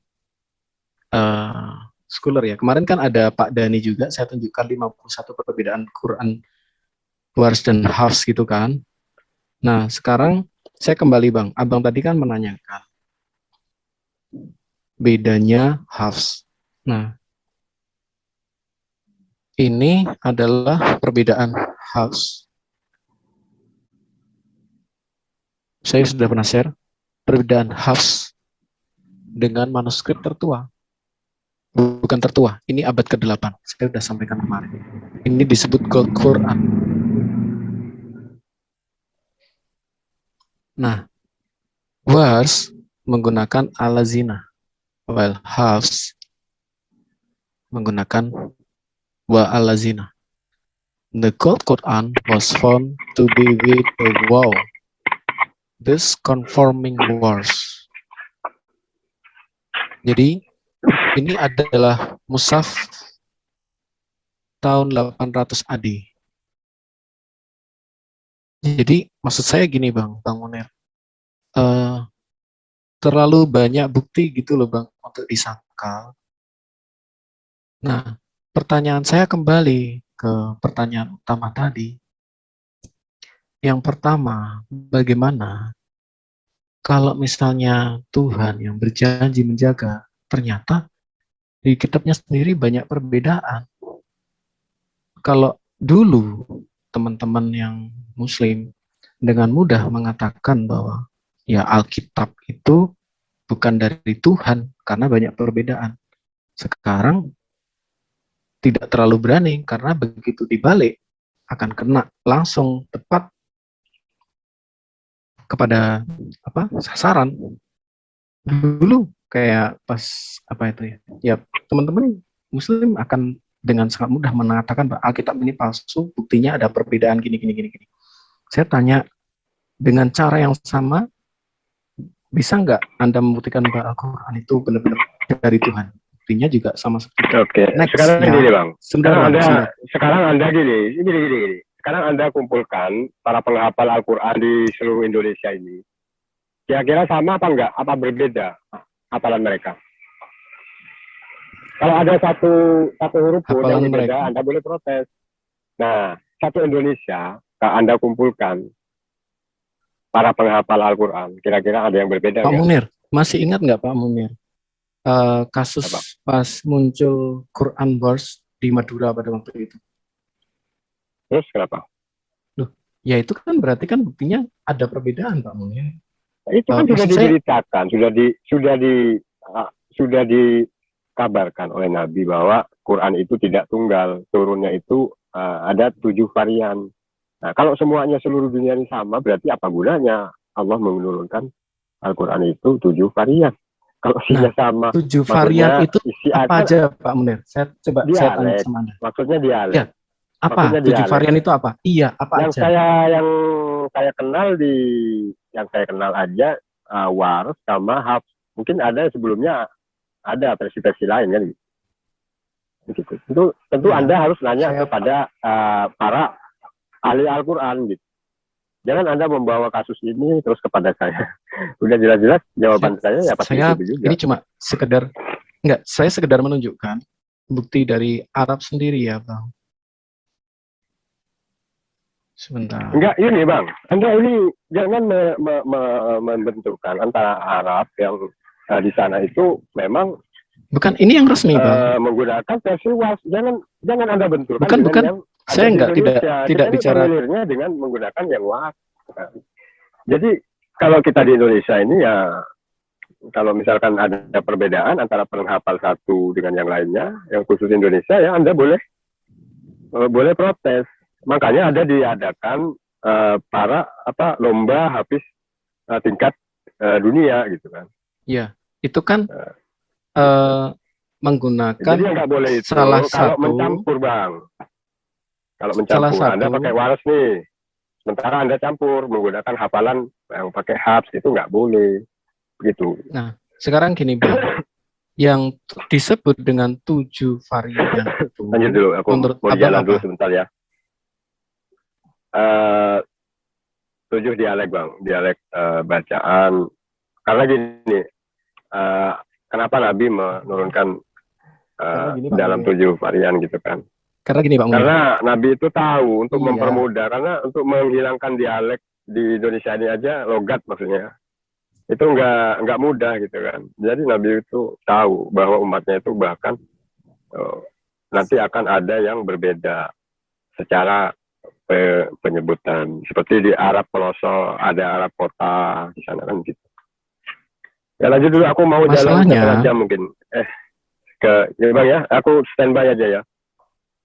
A: scholar ya. Kemarin kan ada Pak Dani juga, saya tunjukkan 51 perbedaan Quran Warsh dan Hafs gitu kan. Nah, sekarang saya kembali Bang. Abang tadi kan menanyakan bedanya Hafs. Nah, ini adalah perbedaan Hafs. Saya sudah pernah share perbedaan Hafs dengan manuskrip tertua. Bukan tertua, ini abad ke-8. Saya sudah sampaikan kemarin. Ini disebut Gold Quran. Nah, was menggunakan alazina, while has menggunakan wa alazina. The Gold Quran was found to be with a waw, this conforming words. Jadi ini adalah mushaf tahun 800 AD. Jadi maksud saya gini Bang Munir, terlalu banyak bukti gitu loh Bang untuk disangkal. Nah, pertanyaan saya kembali ke pertanyaan utama tadi. Yang pertama, bagaimana kalau misalnya Tuhan yang berjanji menjaga, ternyata di kitabnya sendiri banyak perbedaan. Kalau dulu teman-teman yang Muslim dengan mudah mengatakan bahwa ya Alkitab itu bukan dari Tuhan karena banyak perbedaan. Sekarang tidak terlalu berani karena begitu dibalik akan kena langsung tepat kepada sasaran. Dulu kayak pas ya teman-teman Muslim akan dengan sangat mudah mengatakan bahwa Alkitab ini palsu, buktinya ada perbedaan gini. Saya tanya, dengan cara yang sama, bisa nggak Anda membuktikan bahwa Al-Quran itu benar-benar dari Tuhan? Buktinya juga sama seperti
B: Oke. Sekarang gini Bang. Sekarang Anda gini. Sekarang Anda kumpulkan para penghafal Al-Quran di seluruh Indonesia ini. Kira-kira sama apa enggak? Apa berbeda hafalan mereka? Kalau ada satu huruf pun yang berbeda, Anda boleh protes. Nah, satu Indonesia, Anda kumpulkan para penghafal Al-Quran, kira-kira ada yang berbeda
A: Pak Munir, masih ingat nggak Pak Munir? Kasus pas muncul Quran Wars di Madura pada waktu itu.
B: Terus kenapa?
A: Loh, ya itu kan berarti kan buktinya ada perbedaan Pak Munir.
B: Itu kan sudah diberitakan, sudah dikabarkan oleh Nabi bahwa Quran itu tidak tunggal, turunnya itu ada 7 varian. Nah, kalau semuanya seluruh dunia ini sama, berarti apa gunanya Allah menurunkan Al-Quran itu 7 varian? Kalau isinya sama,
A: 7 varian itu apa aja Pak Munir? Saya coba saya tanya sama Anda.
B: Maksudnya dialek.
A: Ya, apa? 7 varian itu apa? Iya, apa
B: yang
A: aja?
B: Yang saya kenal aja Wars sama Hafs. Mungkin ada sebelumnya ada versi-versi lain kan gitu. Tentu Anda harus nanya kepada para ahli Al-Quran gitu. Jangan Anda membawa kasus ini terus kepada saya. Udah jelas-jelas jawaban saya ya pasti itu juga.
A: Ini cuma saya sekedar menunjukkan bukti dari Arab sendiri ya Bang. Sebentar.
B: Enggak, ini Bang. Anda ini jangan membenturkan antara Arab yang di sana itu memang
A: bukan ini yang resmi Bang.
B: Menggunakan versi WAS. Jangan Anda benturkan
A: bukan.
B: Yang
A: saya tidak bicara
B: dengan menggunakan yang WAS. Jadi kalau kita di Indonesia ini ya kalau misalkan ada perbedaan antara penghafal satu dengan yang lainnya, yang khusus Indonesia ya Anda boleh protes. Makanya ada diadakan para lomba hafiz tingkat dunia gitu kan.
A: Iya, itu kan menggunakan
B: jadi nggak boleh itu
A: salah
B: kalau
A: satu
B: mencampur Bang. Kalau mencampur Anda pakai waras nih, sementara Anda campur menggunakan hafalan yang pakai hafs itu nggak boleh begitu.
A: Nah, sekarang gini Bang. Yang disebut dengan 7 varian itu.
B: Lanjut dulu, aku mau jalan dulu sebentar ya. 7 dialek Bang, dialek bacaan. Karena gini, kenapa Nabi menurunkan dalam 7 varian gitu kan?
A: Karena gini Bang.
B: Karena Nabi itu tahu untuk mempermudah, karena untuk menghilangkan dialek di Indonesia ini aja logat maksudnya. Itu nggak mudah gitu kan. Jadi Nabi itu tahu bahwa umatnya itu bahkan nanti akan ada yang berbeda secara penyebutan. Seperti di Arab pelosok ada Arab kota di sana kan gitu. Ya lanjut dulu, aku mau jalan setengah jam mungkin. Ya Bang ya, aku standby aja ya.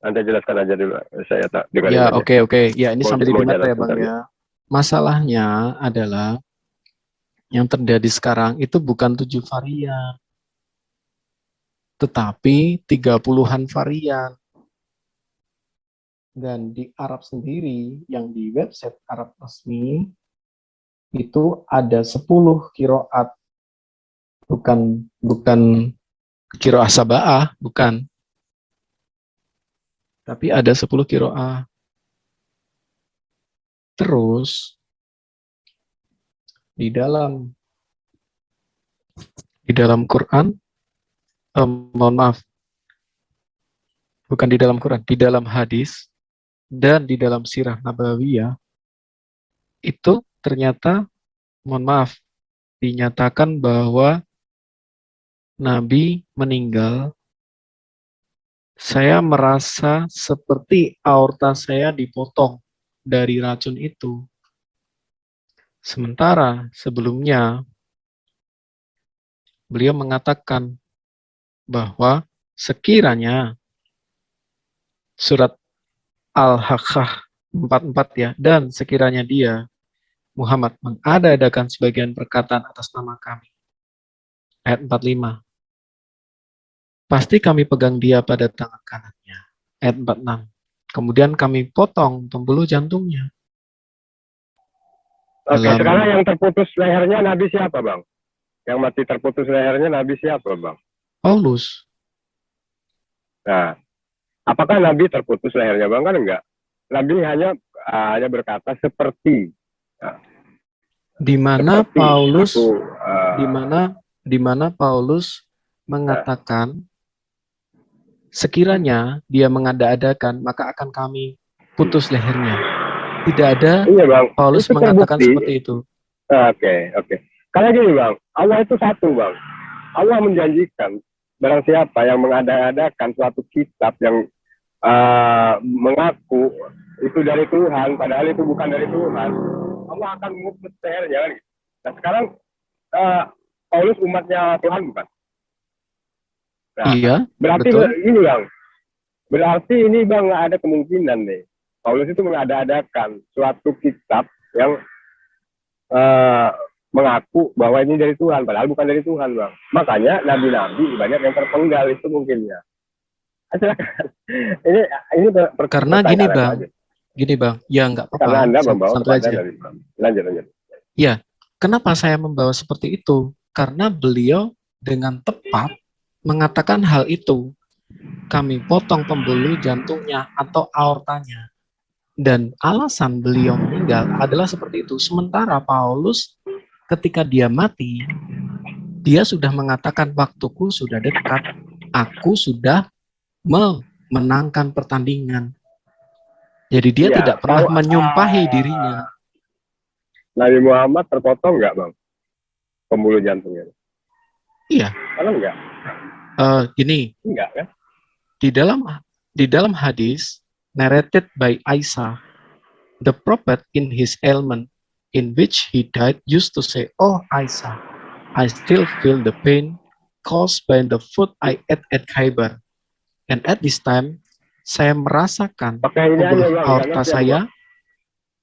B: Anda jelaskan aja dulu. Saya tak dengar.
A: Ya oke. Ya ini sambil didengar ya Bang ya. Masalahnya adalah yang terjadi sekarang itu bukan 7 varian, tetapi 30-an varian. Dan di Arab sendiri, yang di website Arab resmi, itu ada 10 kiroat. Bukan kiroah saba'ah, bukan. Tapi ada 10 kiroah. Terus, di dalam Quran, mohon maaf, bukan di dalam Quran, di dalam hadis, dan di dalam sirah nabawiyah, itu ternyata, mohon maaf, dinyatakan bahwa Nabi meninggal, saya merasa seperti aorta saya dipotong dari racun itu. Sementara sebelumnya, beliau mengatakan bahwa sekiranya surat Al-Haqqah 44 ya, dan sekiranya dia, Muhammad, mengada-adakan sebagian perkataan atas nama kami. Ayat 45. Pasti kami pegang dia pada tangan kanannya. Ayat 46. Kemudian kami potong pembuluh jantungnya.
B: Oke, sekarang yang terputus lehernya Nabi siapa, Bang? Yang mati terputus lehernya Nabi siapa, Bang?
A: Paulus.
B: Nah, apakah Nabi terputus lehernya, Bang? Kan enggak. Nabi hanya berkata seperti. Nah,
A: di mana
B: seperti
A: Paulus
B: aku,
A: di mana Paulus mengatakan sekiranya dia mengada-adakan maka akan kami putus lehernya. Tidak ada
B: iya, Bang.
A: Paulus
B: Itu
A: mengatakan
B: terbukti.
A: seperti itu.
B: Oke. Karena gini, Bang, Allah itu satu, Bang. Allah menjanjikan barang siapa yang mengada-adakan suatu kitab yang mengaku itu dari Tuhan, padahal itu bukan dari Tuhan, Allah akan memutus lehernya. Nah, sekarang Paulus umatnya Tuhan, bukan? Nah,
A: Iya,
B: berarti
A: betul.
B: ini, Bang. Berarti ini, Bang, ada kemungkinan nih. Paulus itu mengada-adakan suatu kitab yang mengaku bahwa ini dari Tuhan, padahal bukan dari Tuhan, Bang. Makanya nabi-nabi banyak yang terpenggal itu mungkinnya. Silakan. Ini
A: Karena gini, Bang.
B: aja.
A: Gini, Bang. Ya nggak apa-apa.
B: Karena Anda membawa
A: santai
B: kepada
A: aja.
B: dari lanjut.
A: Ya, kenapa saya membawa seperti itu? Karena beliau dengan tepat mengatakan hal itu. Kami potong pembuluh jantungnya atau aortanya. Dan alasan beliau meninggal adalah seperti itu. Sementara Paulus ketika dia mati, dia sudah mengatakan waktuku sudah dekat. Aku sudah memenangkan pertandingan. Jadi dia tidak pernah menyumpahi dirinya.
B: Nabi Muhammad terpotong nggak, Bang? Pembuluh jantungnya?
A: Iya.
B: Kalau enggak?
A: Gini.
B: Enggak, kan?
A: Di dalam hadis narrated by Aisyah, the prophet in his ailment in which he died used to say, "Oh Aisyah, I still feel the pain caused by the food I ate at Khaybar. And at this time, saya merasakan pembuluh aorta saya.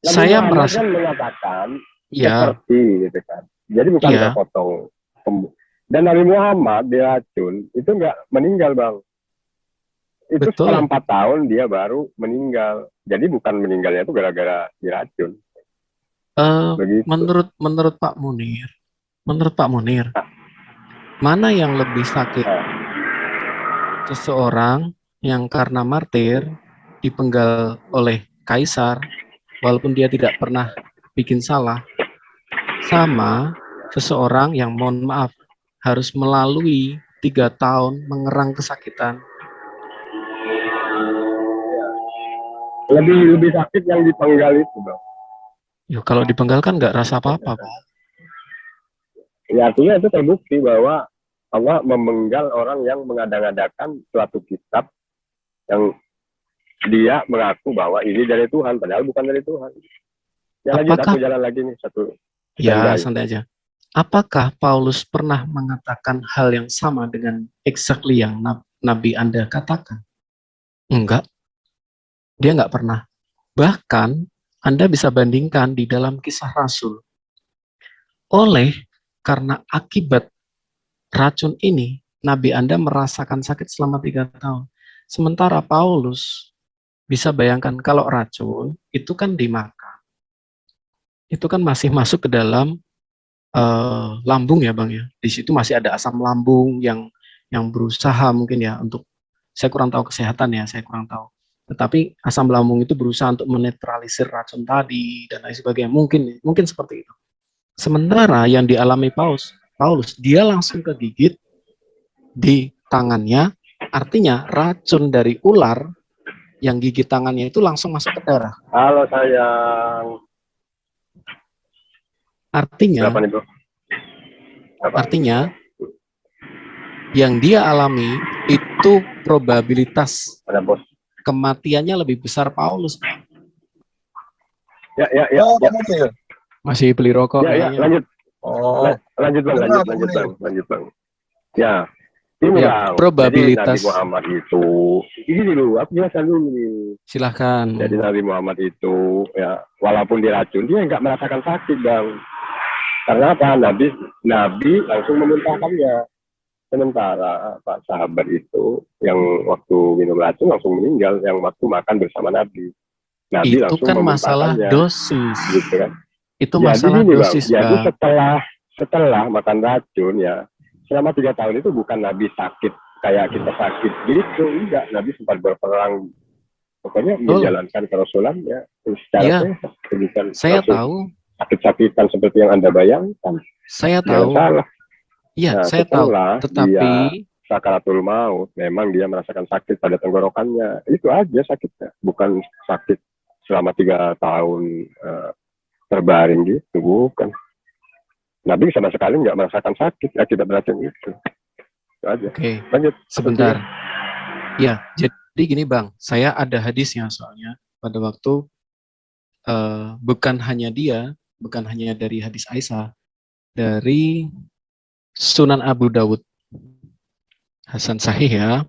A: Saya merasa
B: mengatakan seperti gitu kan. Jadi bukan terpotong. Dan Nabi Muhammad diracun itu enggak meninggal, Bang. Itu
A: betul.
B: Setelah 4 tahun dia baru meninggal. Jadi bukan meninggalnya itu gara-gara diracun.
A: Menurut Pak Munir, mana yang lebih sakit? Seseorang yang karena martir dipenggal oleh kaisar walaupun dia tidak pernah bikin salah, sama seseorang yang mohon maaf harus melalui 3 tahun mengerang kesakitan.
B: Lebih sakit yang dipenggal itu, Bang.
A: Ya, kalau dipenggal kan nggak rasa apa-apa, Pak.
B: Ya, artinya itu terbukti bahwa Allah memenggal orang yang mengada-ngadakan suatu kitab yang dia mengaku bahwa ini dari Tuhan, padahal bukan dari Tuhan. Ya,
A: Apakah,
B: jalan lagi nih satu.
A: Ya, santai aja. Apakah Paulus pernah mengatakan hal yang sama dengan exactly yang Nabi Anda katakan? Enggak. Dia nggak pernah. Bahkan Anda bisa bandingkan di dalam Kisah Rasul. Oleh karena akibat racun ini, Nabi Anda merasakan sakit selama 3 tahun. Sementara Paulus, bisa bayangkan kalau racun, itu kan dimakan. Itu kan masih masuk ke dalam lambung ya Bang ya. Di situ masih ada asam lambung yang berusaha mungkin ya untuk, saya kurang tahu kesehatan ya, saya kurang tahu. Tetapi asam lambung itu berusaha untuk menetralisir racun tadi dan lain sebagainya. Mungkin seperti itu. Sementara yang dialami Paulus, dia langsung kegigit di tangannya, artinya racun dari ular yang gigit tangannya itu langsung masuk ke darah.
B: Halo sayang.
A: Artinya,
B: Berapa nih, Bro?
A: artinya yang dia alami itu probabilitas
B: Ada bos.
A: kematiannya lebih besar Paulus.
B: Ya.
A: Masih beli rokok
B: Ya,
A: kayaknya.
B: lanjut.
E: Oh,
B: Lanjut bang. Ya, ini
A: Ya,
B: Bang.
A: probabilitas.
B: Jadi Nabi Muhammad itu, ini dulu, aku jelaskan dulu nih.
A: Silahkan.
B: Jadi Nabi Muhammad itu, ya, walaupun diracun, dia nggak merasakan sakit, Bang. Karena apa? Nabi langsung memuntahkannya. Sementara Pak sahabat itu, yang waktu minum racun langsung meninggal, yang waktu makan bersama Nabi. Nabi
A: Itu
B: langsung
A: kan masalah
B: memuntahkannya.
A: dosis.
B: Gitu kan.
A: Itu
B: Jadi
A: masalah
B: gini, Bang.
A: dosis,
B: Jadi
A: Bang.
B: setelah makan racun ya, selama 3 tahun itu bukan Nabi sakit kayak kita sakit gitu, enggak. Nabi sempat berperang, pokoknya menjalankan kerasulan ya secara
A: Iya.
B: sehat. Bukan
A: Saya
B: langsung
A: tahu.
B: sakit-sakitan seperti yang Anda bayangkan.
A: Saya
B: Jangan
A: tahu.
B: salah.
A: Iya,
B: Nah,
A: saya tahu.
B: setelah
A: Tetapi
B: dia sakaratul maut, memang dia merasakan sakit pada tenggorokannya. Itu aja sakitnya, bukan sakit selama 3 tahun terbaring gitu, bukan. Nabi sama sekali nggak merasakan sakit akibat racun itu. Itu aja.
A: Oke.
B: Lanjut.
A: Sebentar. Ya, jadi gini Bang, saya ada hadisnya soalnya pada waktu bukan hanya dari hadis Aisyah, dari Sunan Abu Dawud. Hasan Sahih ya.